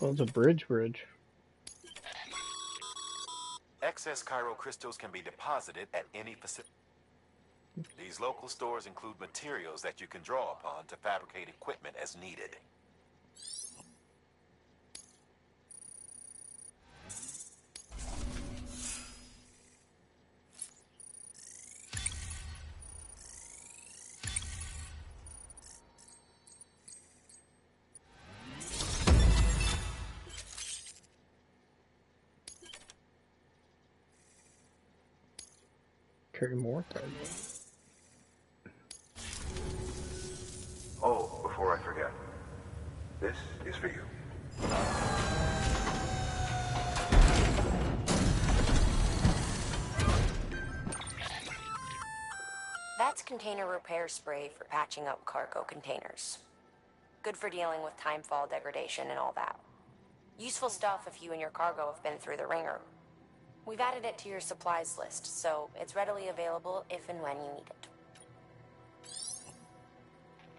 Well, it's a bridge. Excess chiral crystals can be deposited at any facility. These local stores include materials that you can draw upon to fabricate equipment as needed. Carry more cargo. Oh, before I forget. This is for you. That's container repair spray for patching up cargo containers. Good for dealing with timefall degradation and all that. Useful stuff if you and your cargo have been through the ringer. We've added it to your supplies list, so it's readily available if and when you need it.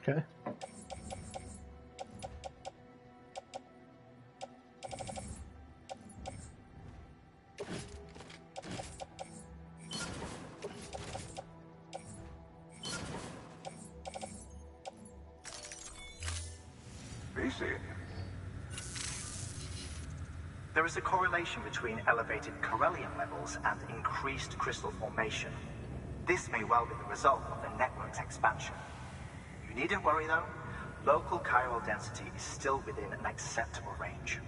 Okay. There is a correlation between elevated chiralium levels and increased crystal formation. This may well be the result of the network's expansion. You needn't worry though. Local chiral density is still within an acceptable range.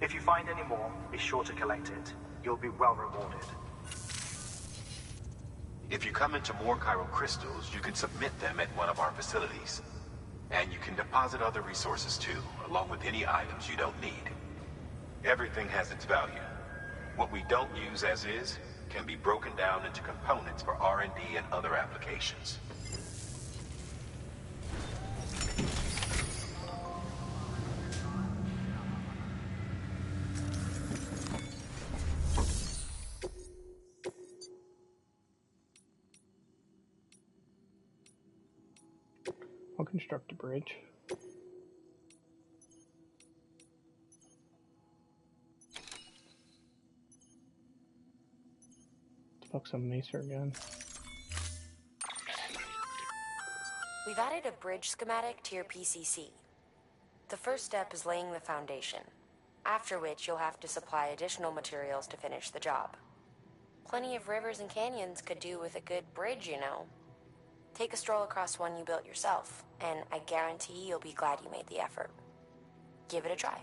If you find any more, be sure to collect it. You'll be well rewarded. If you come into more chiral crystals, you can submit them at one of our facilities. And you can deposit other resources too, along with any items you don't need. Everything has its value. What we don't use as is can be broken down into components for R&D and other applications. I'll construct a bridge. Fuck some Mesa again. We've added a bridge schematic to your PCC. The first step is laying the foundation, after which you'll have to supply additional materials to finish the job. Plenty of rivers and canyons could do with a good bridge, you know. Take a stroll across one you built yourself, and I guarantee you'll be glad you made the effort. Give it a try.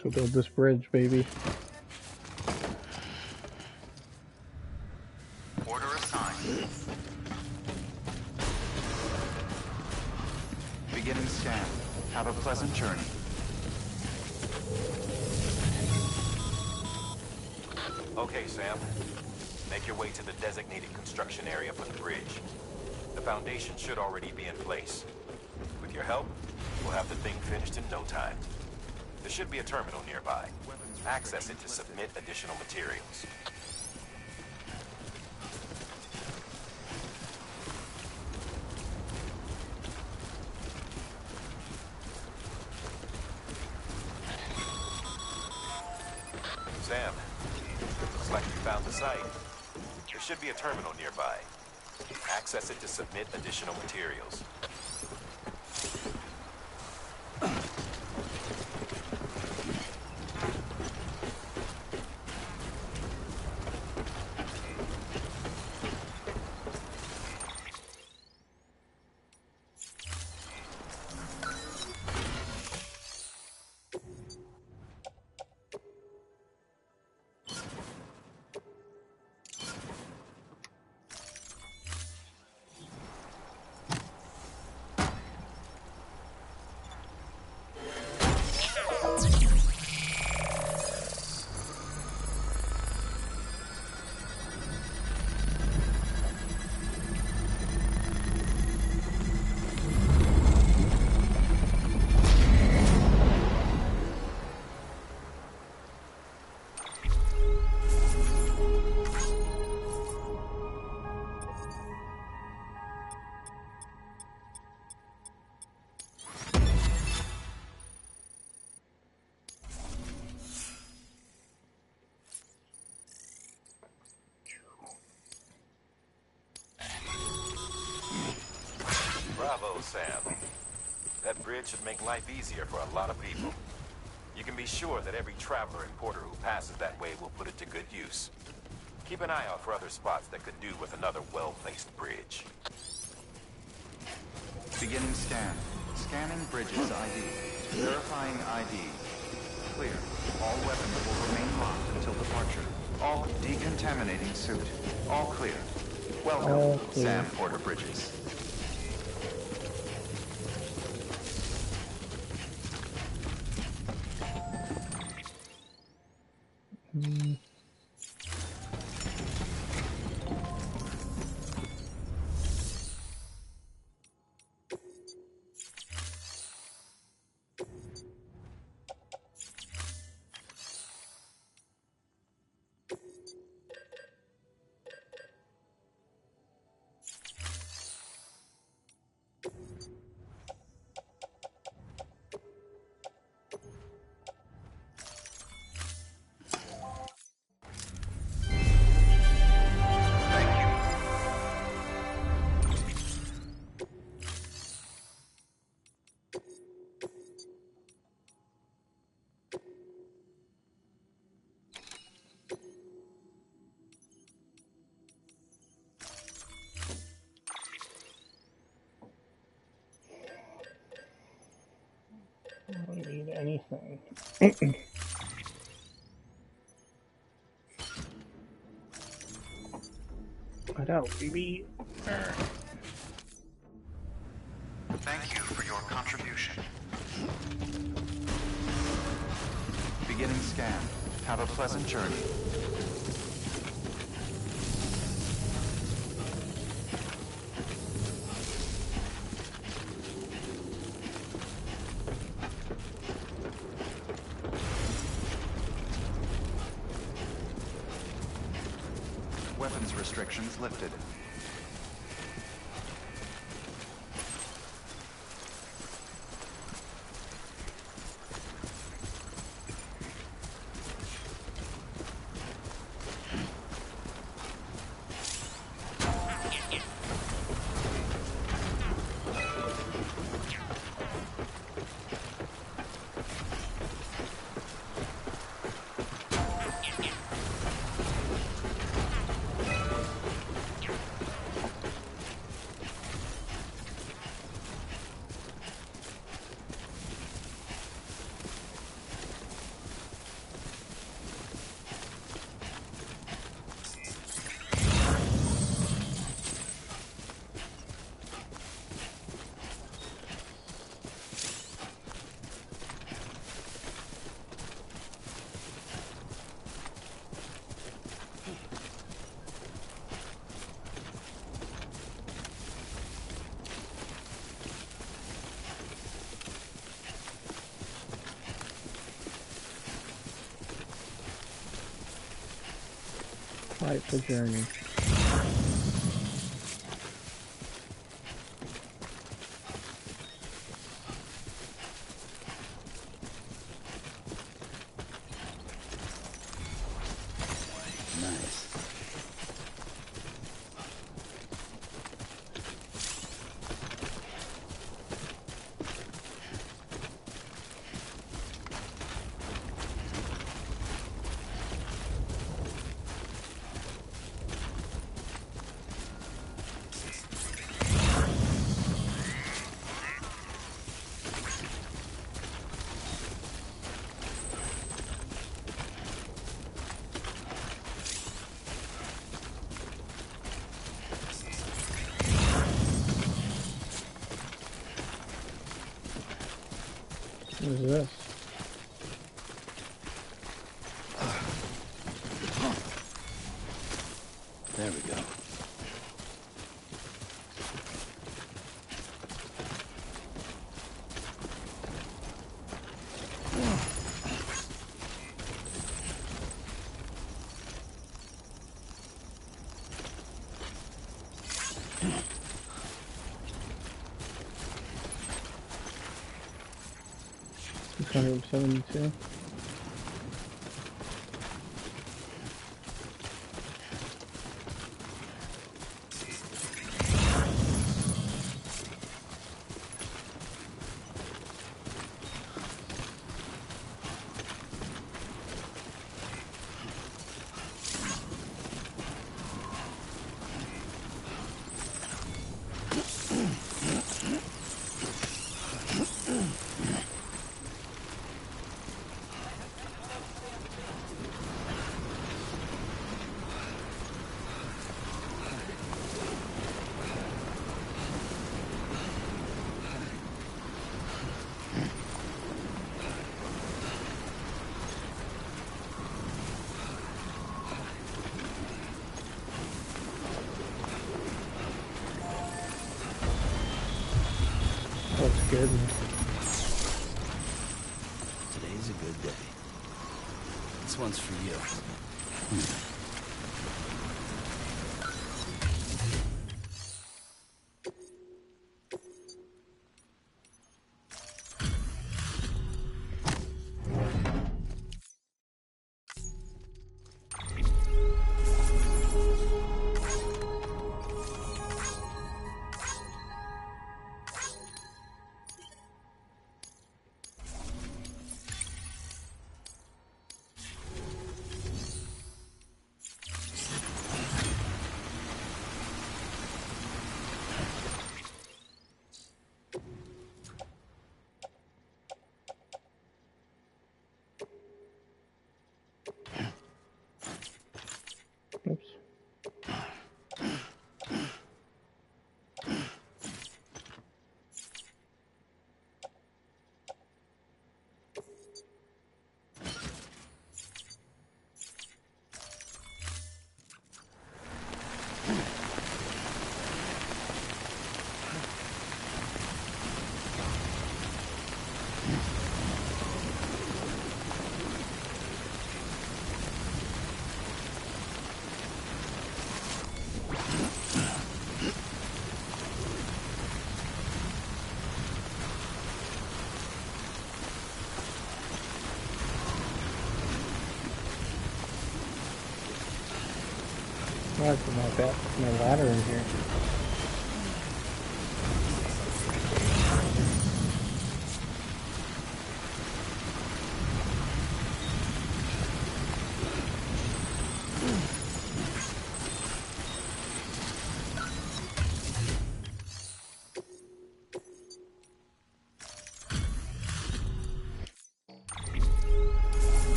So build this bridge, baby. Order assigned. Beginning scan. Have a pleasant journey. Okay, Sam. Make your way to the designated construction area for the bridge. The foundation should already be in place. With your help, we'll have the thing finished in no time. There should be a terminal nearby. Access it to submit additional materials. Sam, looks like you found the site. There should be a terminal nearby. Access it to submit additional materials. Bravo, Sam. That bridge should make life easier for a lot of people. You can be sure that every traveler and porter who passes that way will put it to good use. Keep an eye out for other spots that could do with another well-placed bridge. Beginning scan. Scanning bridges ID. Verifying ID. Clear. All weapons will remain locked until departure. All decontaminating suit. All clear. Welcome, All clear. Sam Porter Bridges. I don't need anything. Get out, baby. Thank you for your contribution. Beginning scan. Have a pleasant journey. Weapons restrictions lifted. Delightful journey. Nice. What is this? There we go. $672. That scared me. Today's a good day. This one's for you. Oops. I put my ladder in here.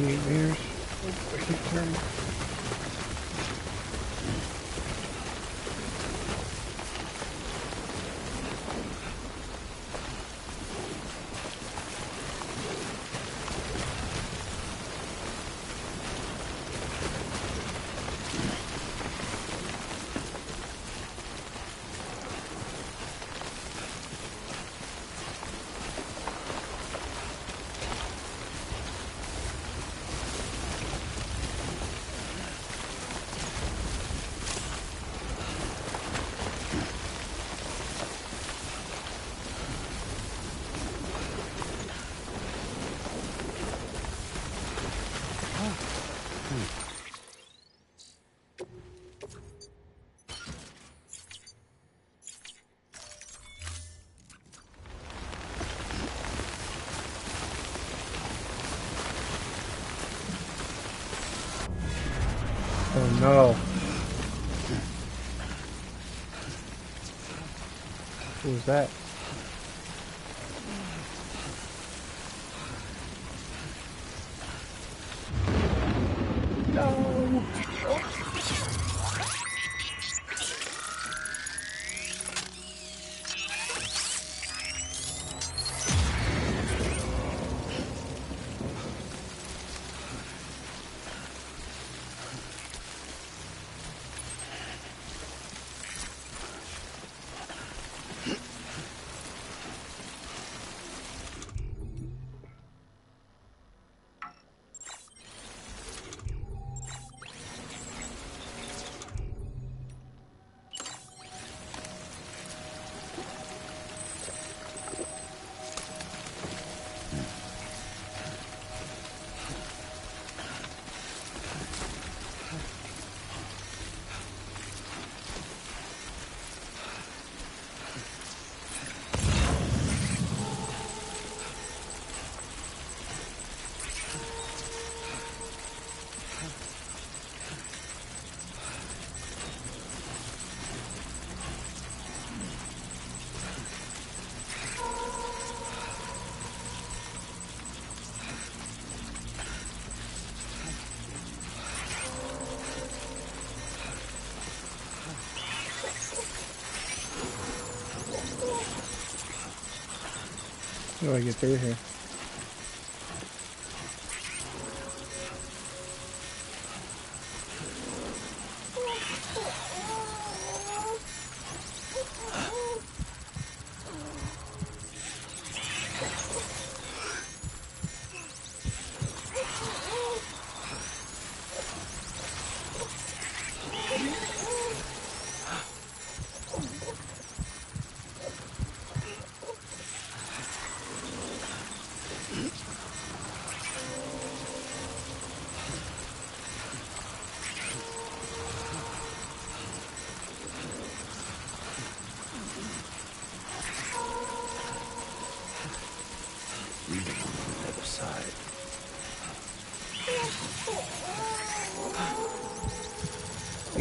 meters. I keep turning. Oh no. What was that? No. How do I get through here?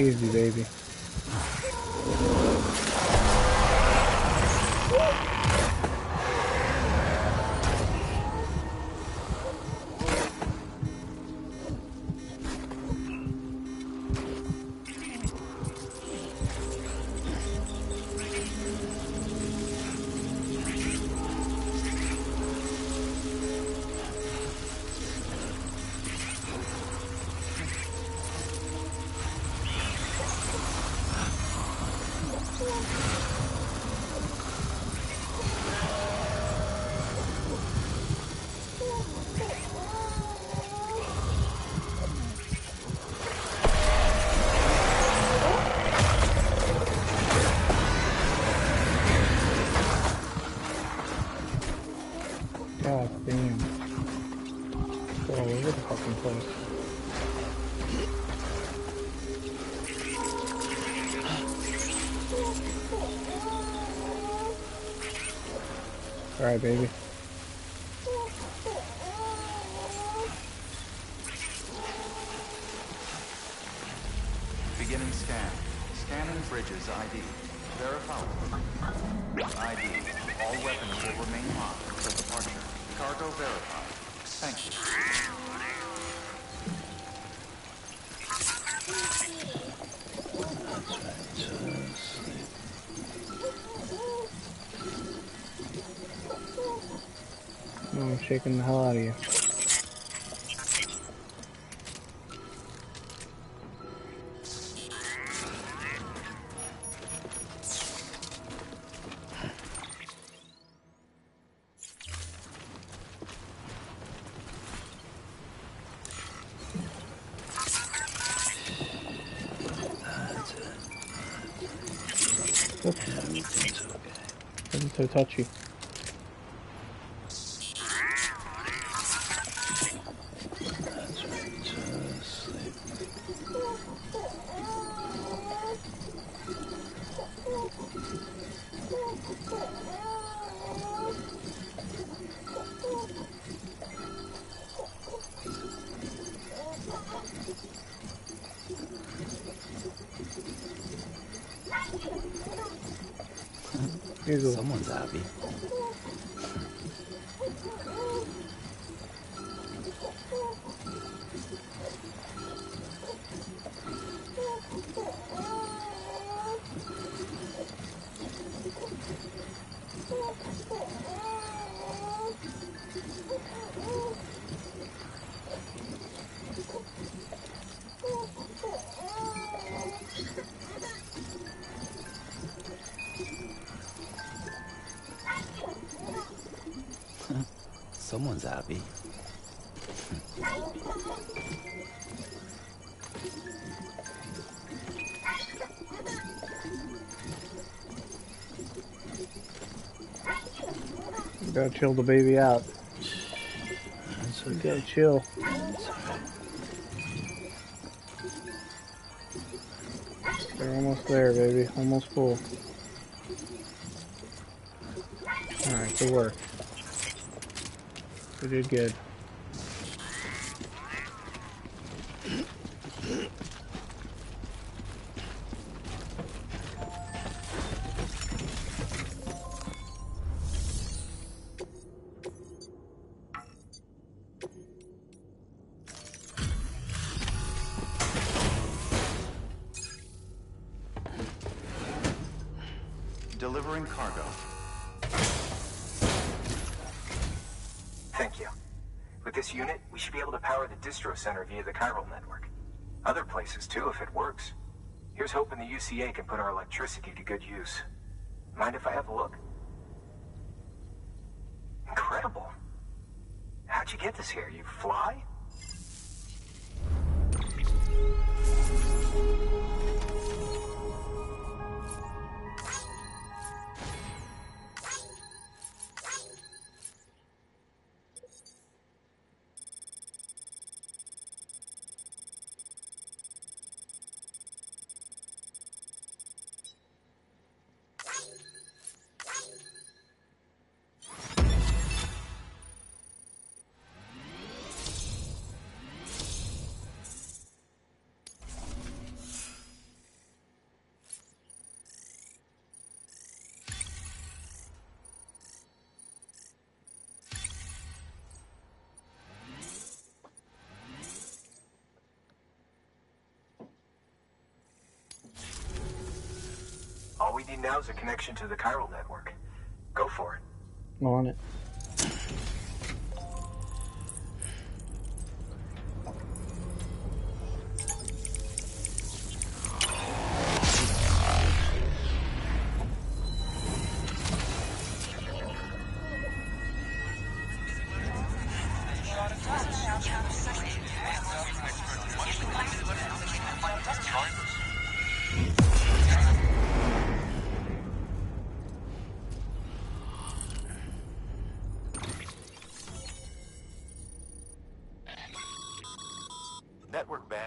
Easy, baby. Damn. Go all over the fucking place. Alright, baby. Beginning scan. Scanning bridges ID. Verify. ID. All weapons will remain locked until departure. Cargo verified. Thank you. Oh, I'm shaking the hell out of you. Isn't so touchy. Someone's happy. Someone's happy. You gotta chill the baby out. You gotta chill. They're almost there, baby. Almost full. Alright, good work. You did good. Delivering cargo. Thank you. With this unit, we should be able to power the distro center via the chiral network. Other places too, if it works. Here's hoping the UCA can put our electricity to good use. Mind if I have a look? Incredible. How'd you get this here? You fly? All we need now is a connection to the chiral network. Go for it. On it.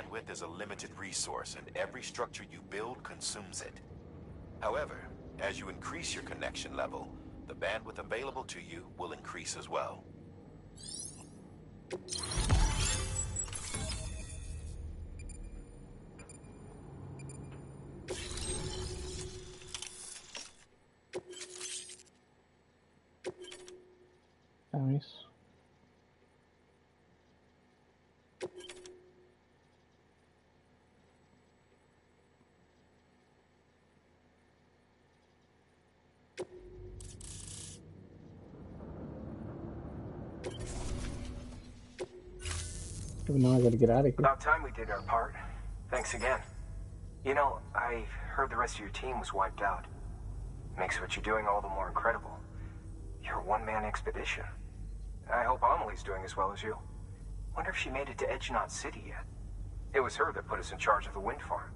Bandwidth is a limited resource, and every structure you build consumes it. However, as you increase your connection level, the bandwidth available to you will increase as well. Nice. But now I gotta get out of here. About time we did our part. Thanks again. You know, I heard the rest of your team was wiped out. Makes what you're doing all the more incredible. You're a one-man expedition. I hope Amelie's doing as well as you. Wonder if she made it to Edgenot City yet. It was her that put us in charge of the wind farm.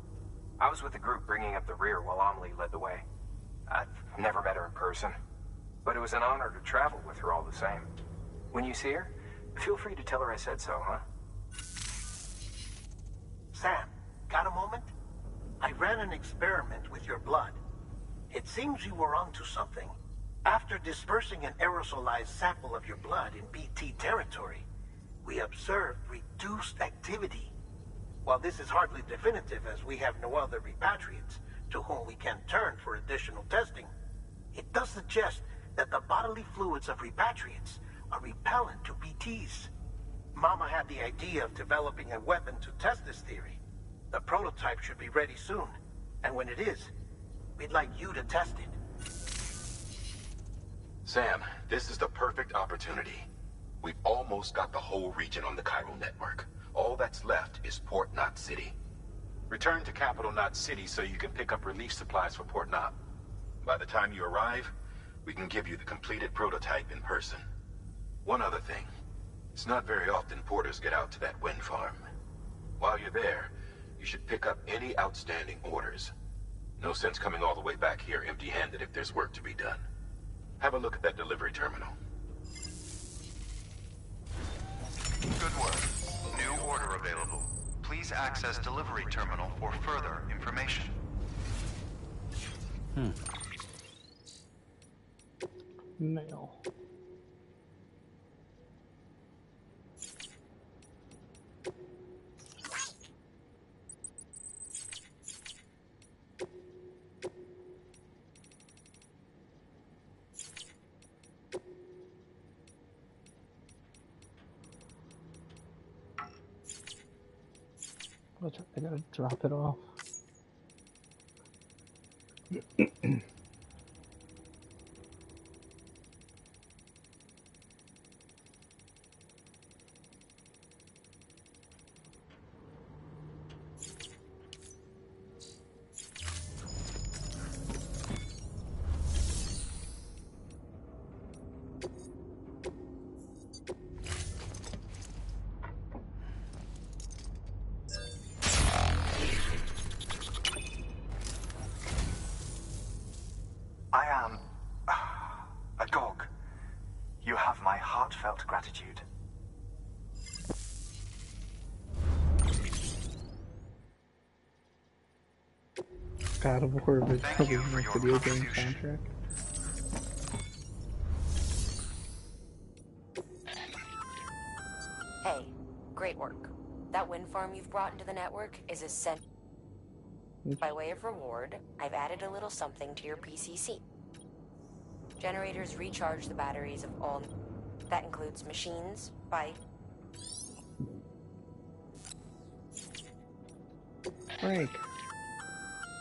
I was with the group bringing up the rear while Amelie led the way. I've never met her in person, but it was an honor to travel with her all the same. When you see her, feel free to tell her I said so, huh? Sam, got a moment? I ran an experiment with your blood. It seems you were onto something. After dispersing an aerosolized sample of your blood in BT territory, we observed reduced activity. While this is hardly definitive, as we have no other repatriates to whom we can turn for additional testing, it does suggest that the bodily fluids of repatriates are repellent to BTs. Mama had the idea of developing a weapon to test this theory. The prototype should be ready soon, and when it is, we'd like you to test it. Sam, this is the perfect opportunity. We've almost got the whole region on the chiral network. All that's left is Port Knot City. Return to Capital Knot City so you can pick up relief supplies for Port Knot. By the time you arrive, we can give you the completed prototype in person. One other thing. It's not very often porters get out to that wind farm. While you're there, you should pick up any outstanding orders. No sense coming all the way back here empty-handed if there's work to be done. Have a look at that delivery terminal. Good work. New order available. Please access delivery terminal for further information. Mail. I gotta drop it off. I am a dog. You have my heartfelt gratitude. God of War was Thank probably you for my your video game contribution. soundtrack. Hey, great work. That wind farm you've brought into the network is essential. By way of reward, I've added a little something to your PCC. Generators recharge the batteries of all... That includes machines, bikes... Frank.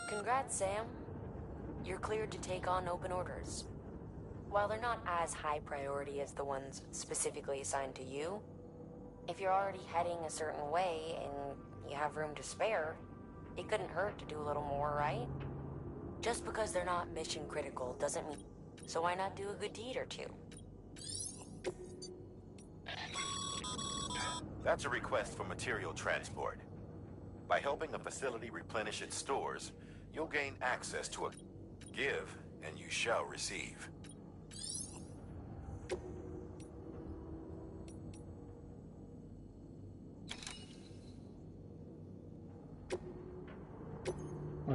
Congrats, Sam. You're cleared to take on open orders. While they're not as high priority as the ones specifically assigned to you, if you're already heading a certain way and you have room to spare, it couldn't hurt to do a little more, right? Just because they're not mission critical doesn't mean... So why not do a good deed or two? That's a request for material transport. By helping a facility replenish its stores, you'll gain access to a... Give, and you shall receive.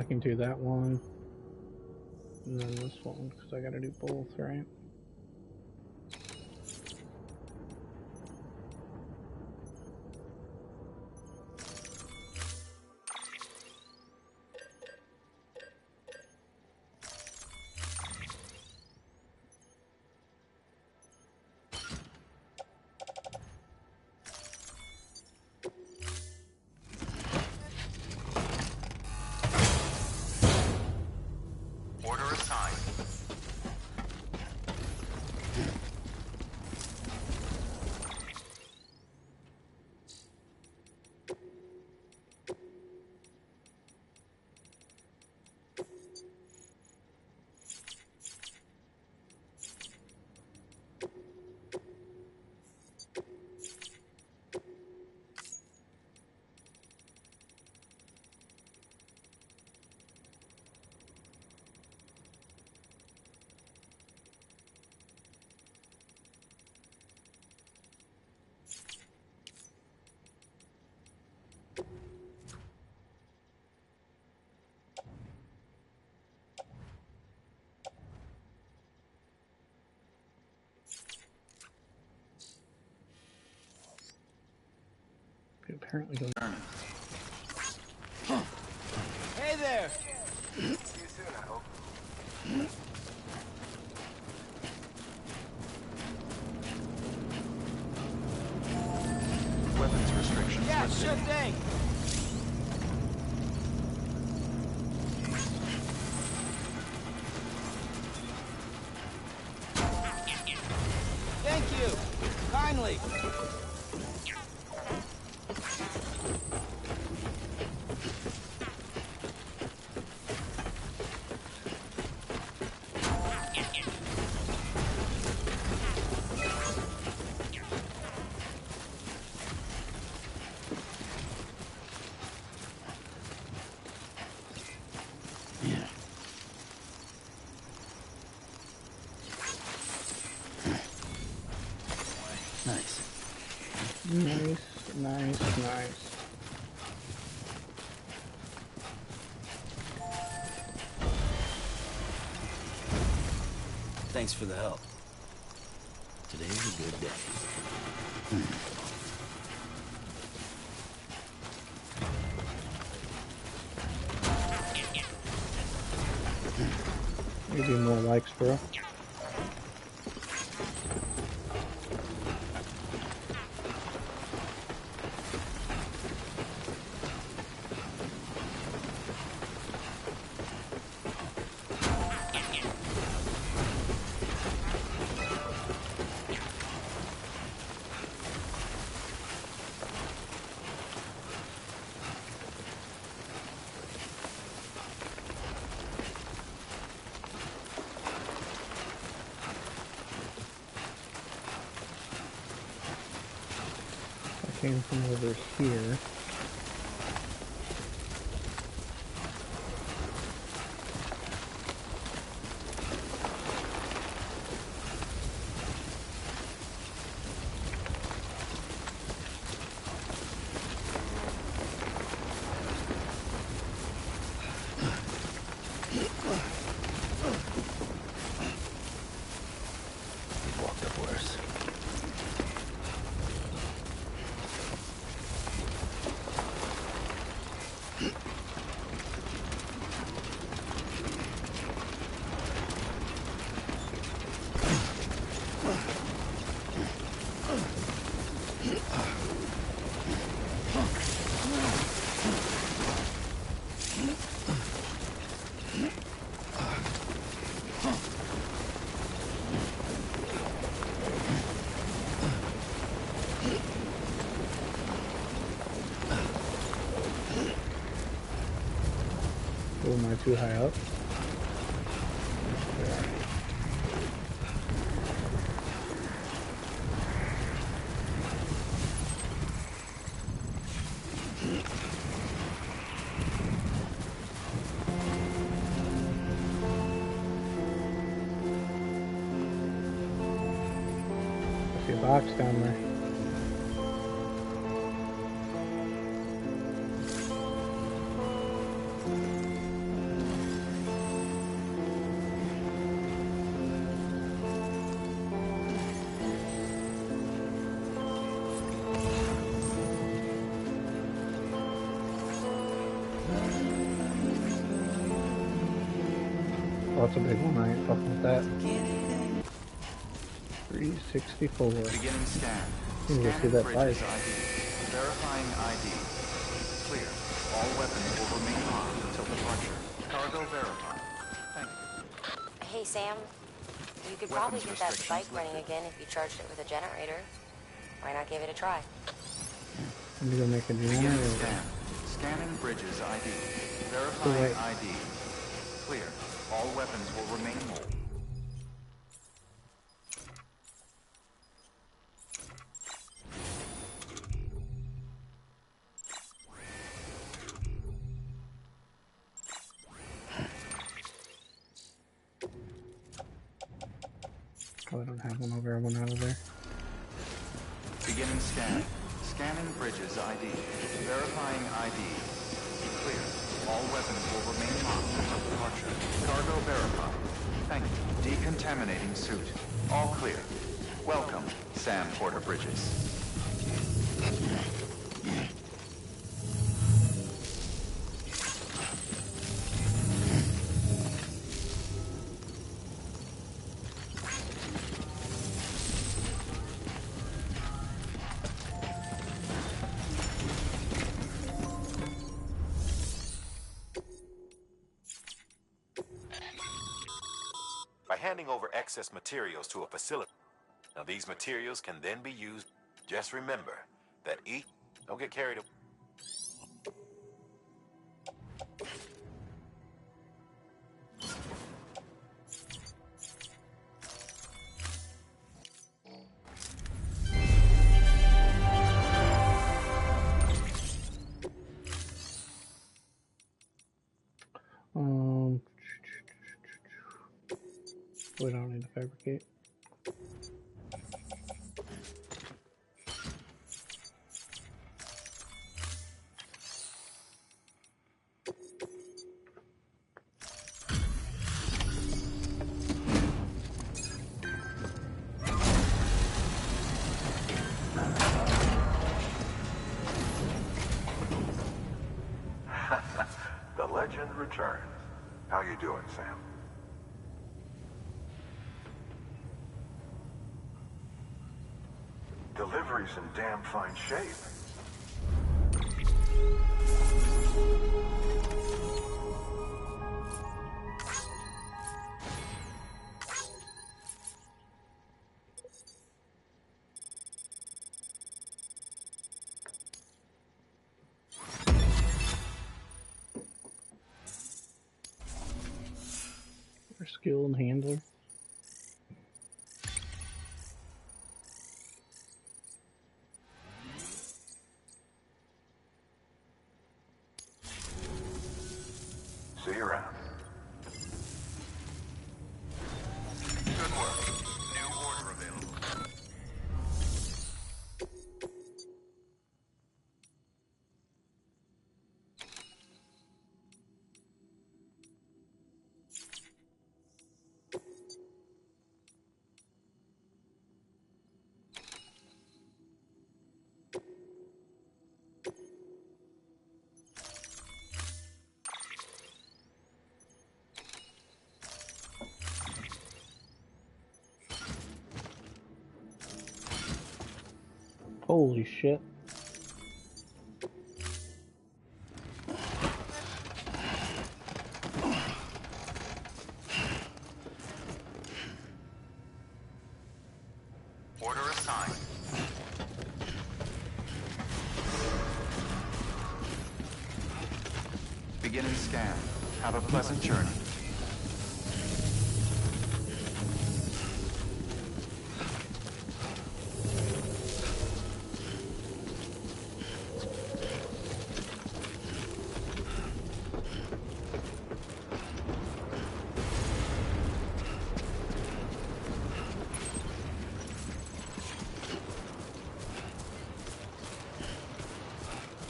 I can do that one. And then this one, because I gotta do both, right? Order assigned. Apparently don't. Hey there! See you soon, I hope. Weapons restrictions. Yeah, sure thing! Thank you! Kindly! Nice. Nice. Thanks for the help. Today's a good day. Maybe more likes, bro. Came from over here. Walked up worse. Oh, am I too high up? I see a box down there. that's a big one. I ain't fucking with that. 364. Beginning scan. You can go see that bike. ID. Verifying ID. Clear. All weapons will remain armed until departure. Cargo verified. Thank you. Hey, Sam. You could probably get that bike running again if you charged it with a generator. Why not give it a try? Let me go make a Beginning generator. scan. Scanning bridges ID. Verifying ID. Clear. All weapons will remain mobile. Oh, I don't have one over. I went out of there. Beginning scan. Scanning bridges ID. Verifying ID. Clear. All weapons will remain locked until departure. Cargo verified. Thank you. Decontaminating suit. All clear. Welcome, Sam Porter Bridges. By handing over excess materials to a facility. Now these materials can then be used. Just remember that each don't get carried away. We don't need to fabricate. The legend returns. How you doing, Sam? Delivery's in damn fine shape. Our skill and handler. See you around. Good work. New order available. Holy shit. Order assigned. Beginning scan. Have a pleasant journey.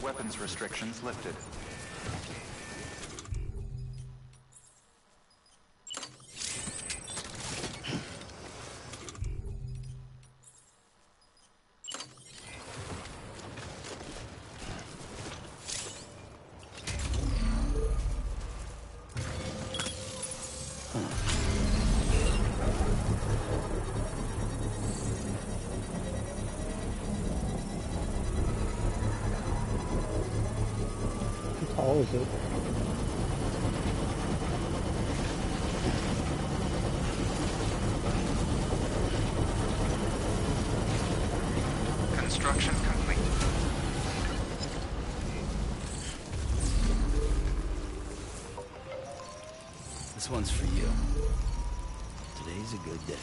Weapons restrictions lifted. tall is it? Construction complete. This one's for you. Today's a good day.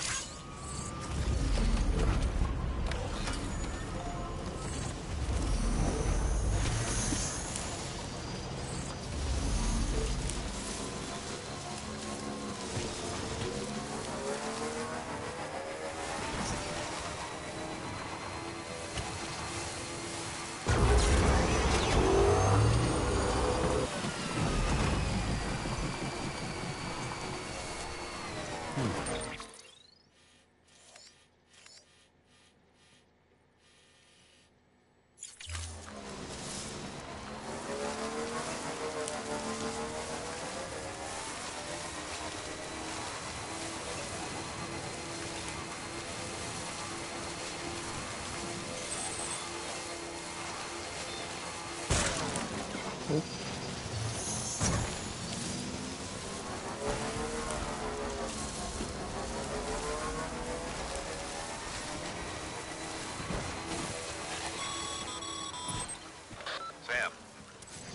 Sam,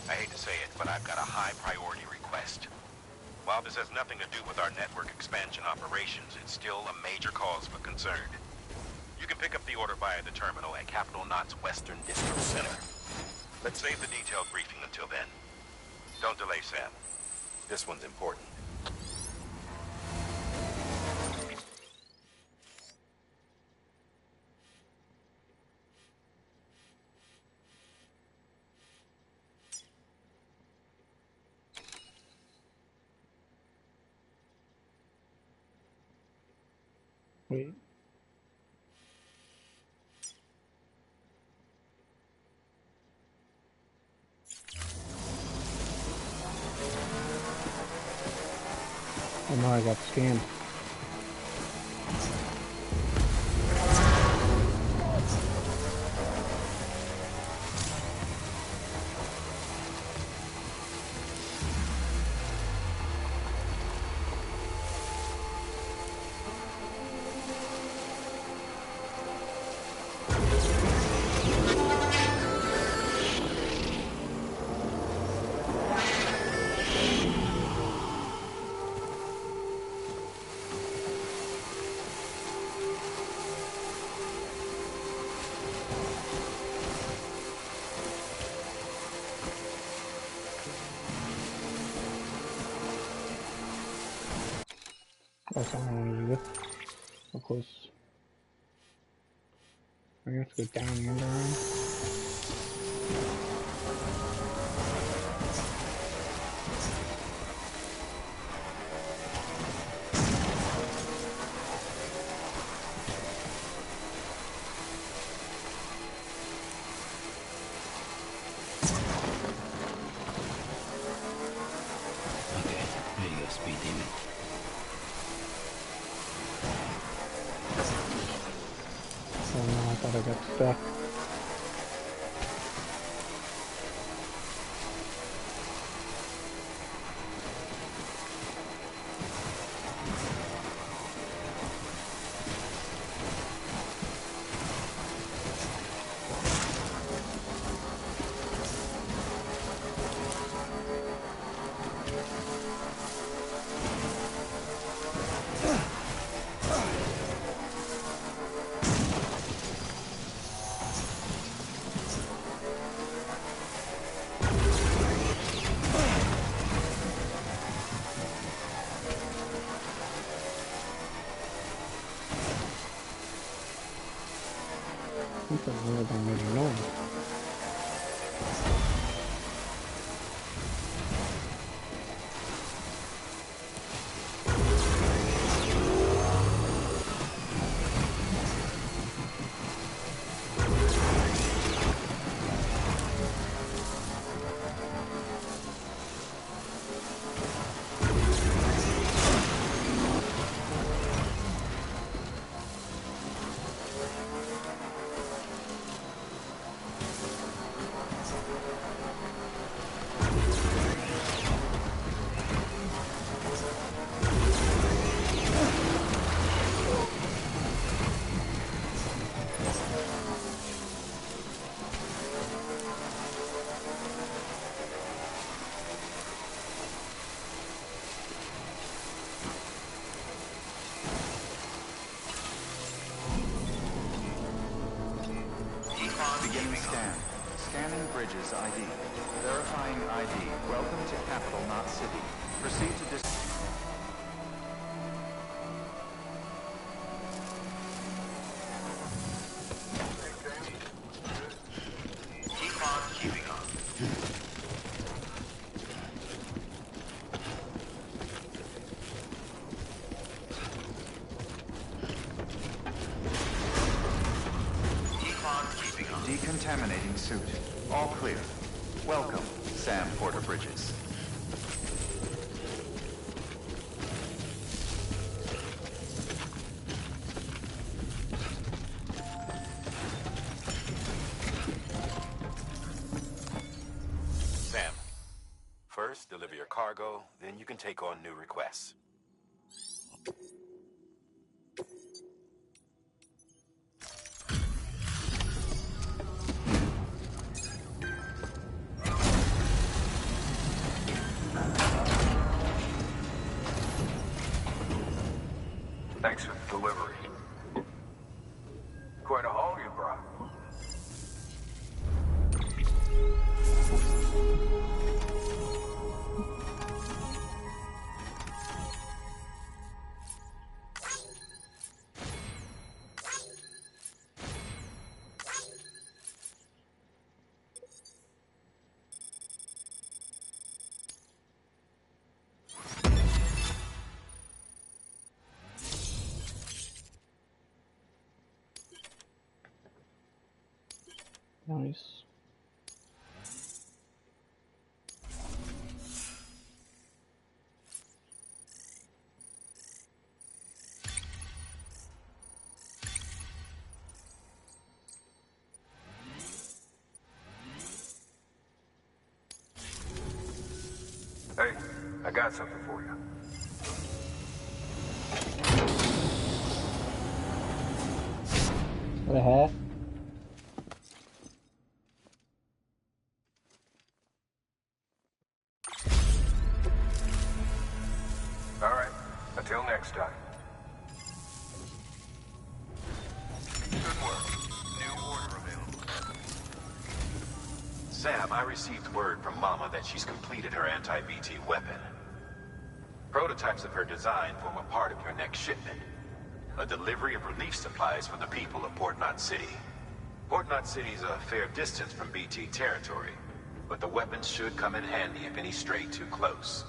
I hate to say it, but I've got a high priority request. While this has nothing to do with our network expansion operations, it's still a major cause for concern. You can pick up the order via the terminal at Capital Knot's Western District Center. Let's save the detailed briefing until then. Don't delay, Sam. This one's important. Wait. Oh no, I got scanned. That's all I want to do. So close. I have to go down and around. Okay, there you go, Speed Demon. Oh no, I thought I got stuck. Something weird don't make a noise. Beginning scan. Scanning Bridges ID. Verifying ID. Welcome to Capital Knot City. Proceed to Keep on keeping on. Keep on keeping on. Decontaminating suit. All clear. Welcome, Sam Porter Bridges. Sam, first deliver your cargo, then you can take on new requests. Thanks for the delivery. Quite a haul you brought. Nice. Hey, I got something for you. What a hat. All right, until next time. Good work. New order available. Sam, I received word from Mama that she's completed her anti-BT weapon. Prototypes of her design form a part of your next shipment. A delivery of relief supplies for the people of Port Knot City. Port Knot City is a fair distance from BT territory, but the weapons should come in handy if any stray too close.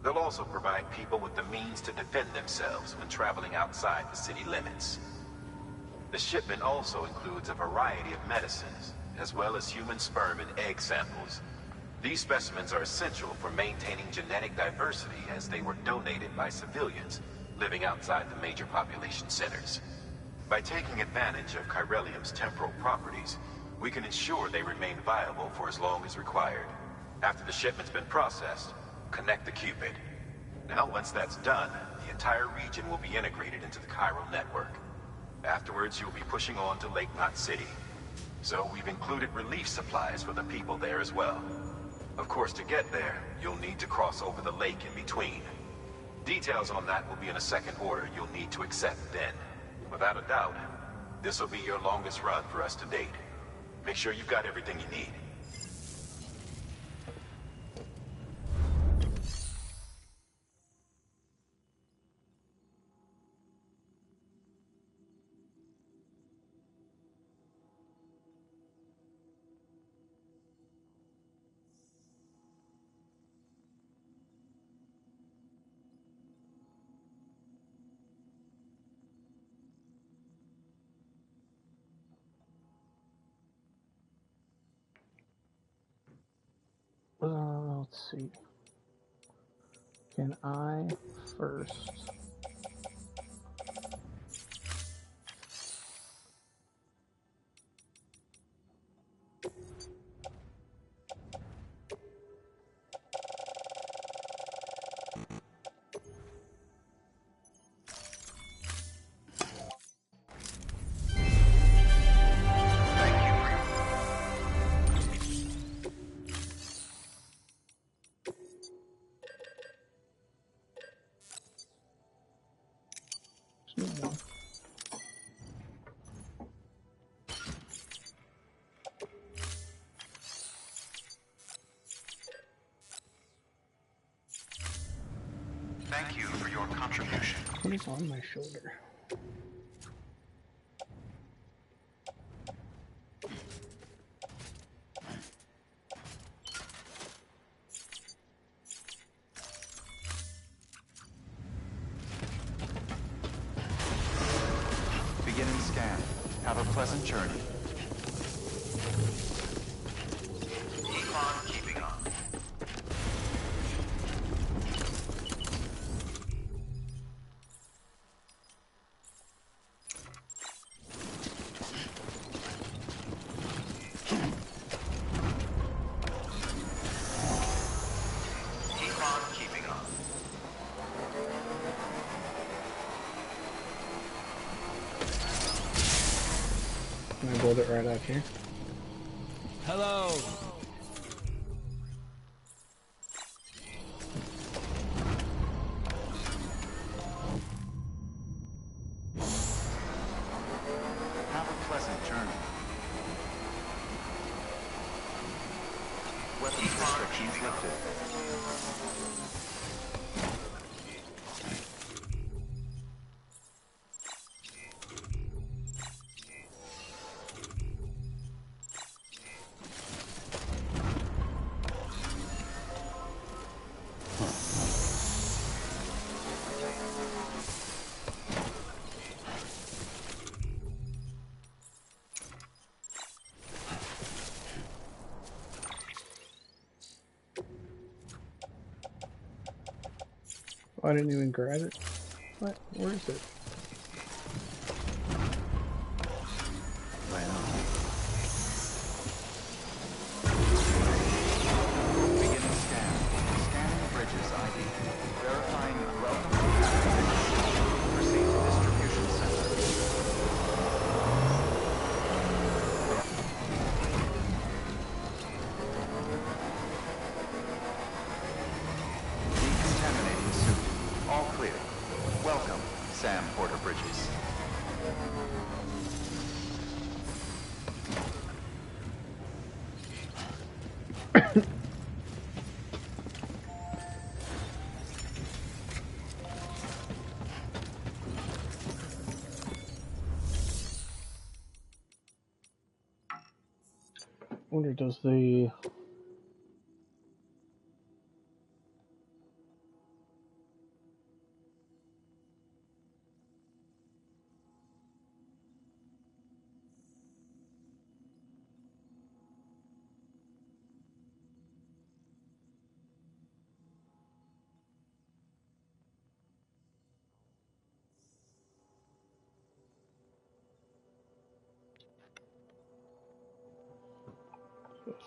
They'll also provide people with the means to defend themselves when traveling outside the city limits. The shipment also includes a variety of medicines, as well as human sperm and egg samples. These specimens are essential for maintaining genetic diversity as they were donated by civilians living outside the major population centers. By taking advantage of chiralium's temporal properties, we can ensure they remain viable for as long as required. After the shipment's been processed, connect the Cupid. Now, once that's done, the entire region will be integrated into the chiral network. Afterwards, you'll be pushing on to Lake Knot City. So we've included relief supplies for the people there as well. Of course, to get there, you'll need to cross over the lake in between. Details on that will be in a second order you'll need to accept then. Without a doubt, this will be your longest run for us to date. Make sure you've got everything you need. Let's see. Can I first? What is on my shoulder? Beginning scan. Have a pleasant journey. Keep on keeping on. Keep on keeping on. Can I build it right up here? Hello. Have a pleasant journey. Weapons restrictions lifted. Oh, I didn't even grab it. What? Where is it? Beginning scan. Scanning bridges ID. Verifying welcome to Paradise. Proceed to distribution center. Decontaminating suit. All clear. Welcome, Sam Porter Bridges. I wonder, does the...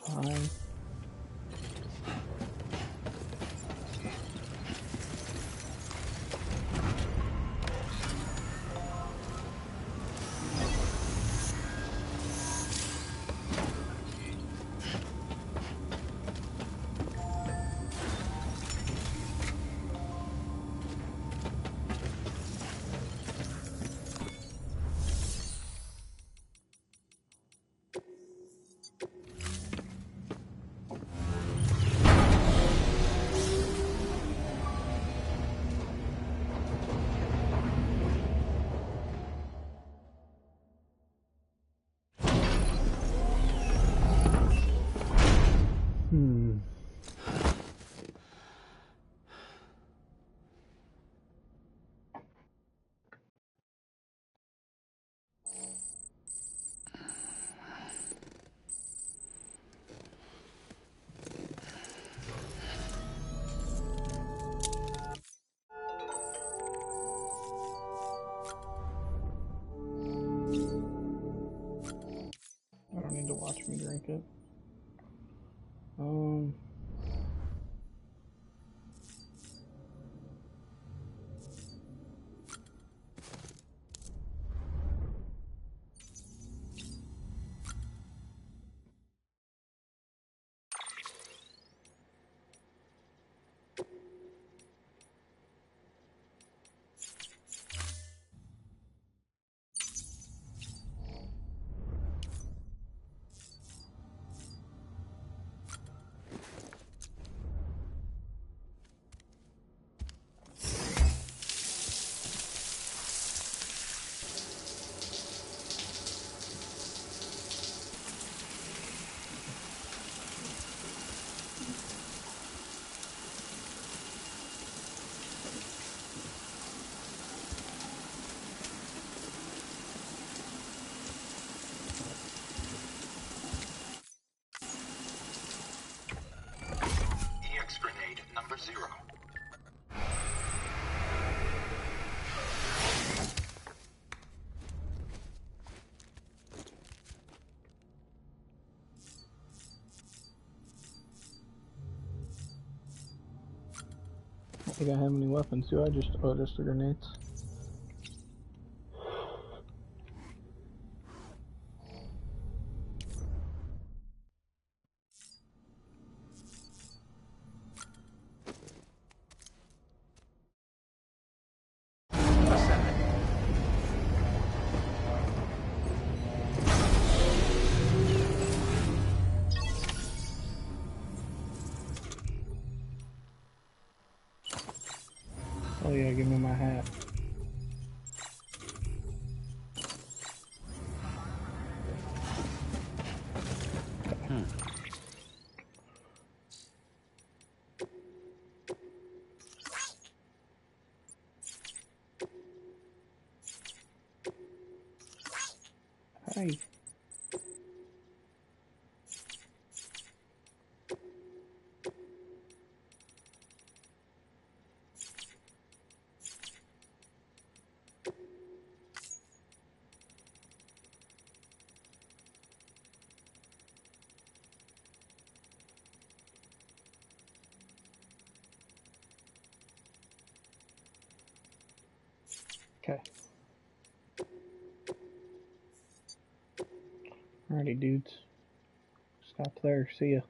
Fine. I don't need to watch me drink it. Sector 0. I don't think I have any weapons, do I? Just the grenades. Oh yeah, give me my hat. Hi. Okay. Alrighty, dudes. Stop there. See ya.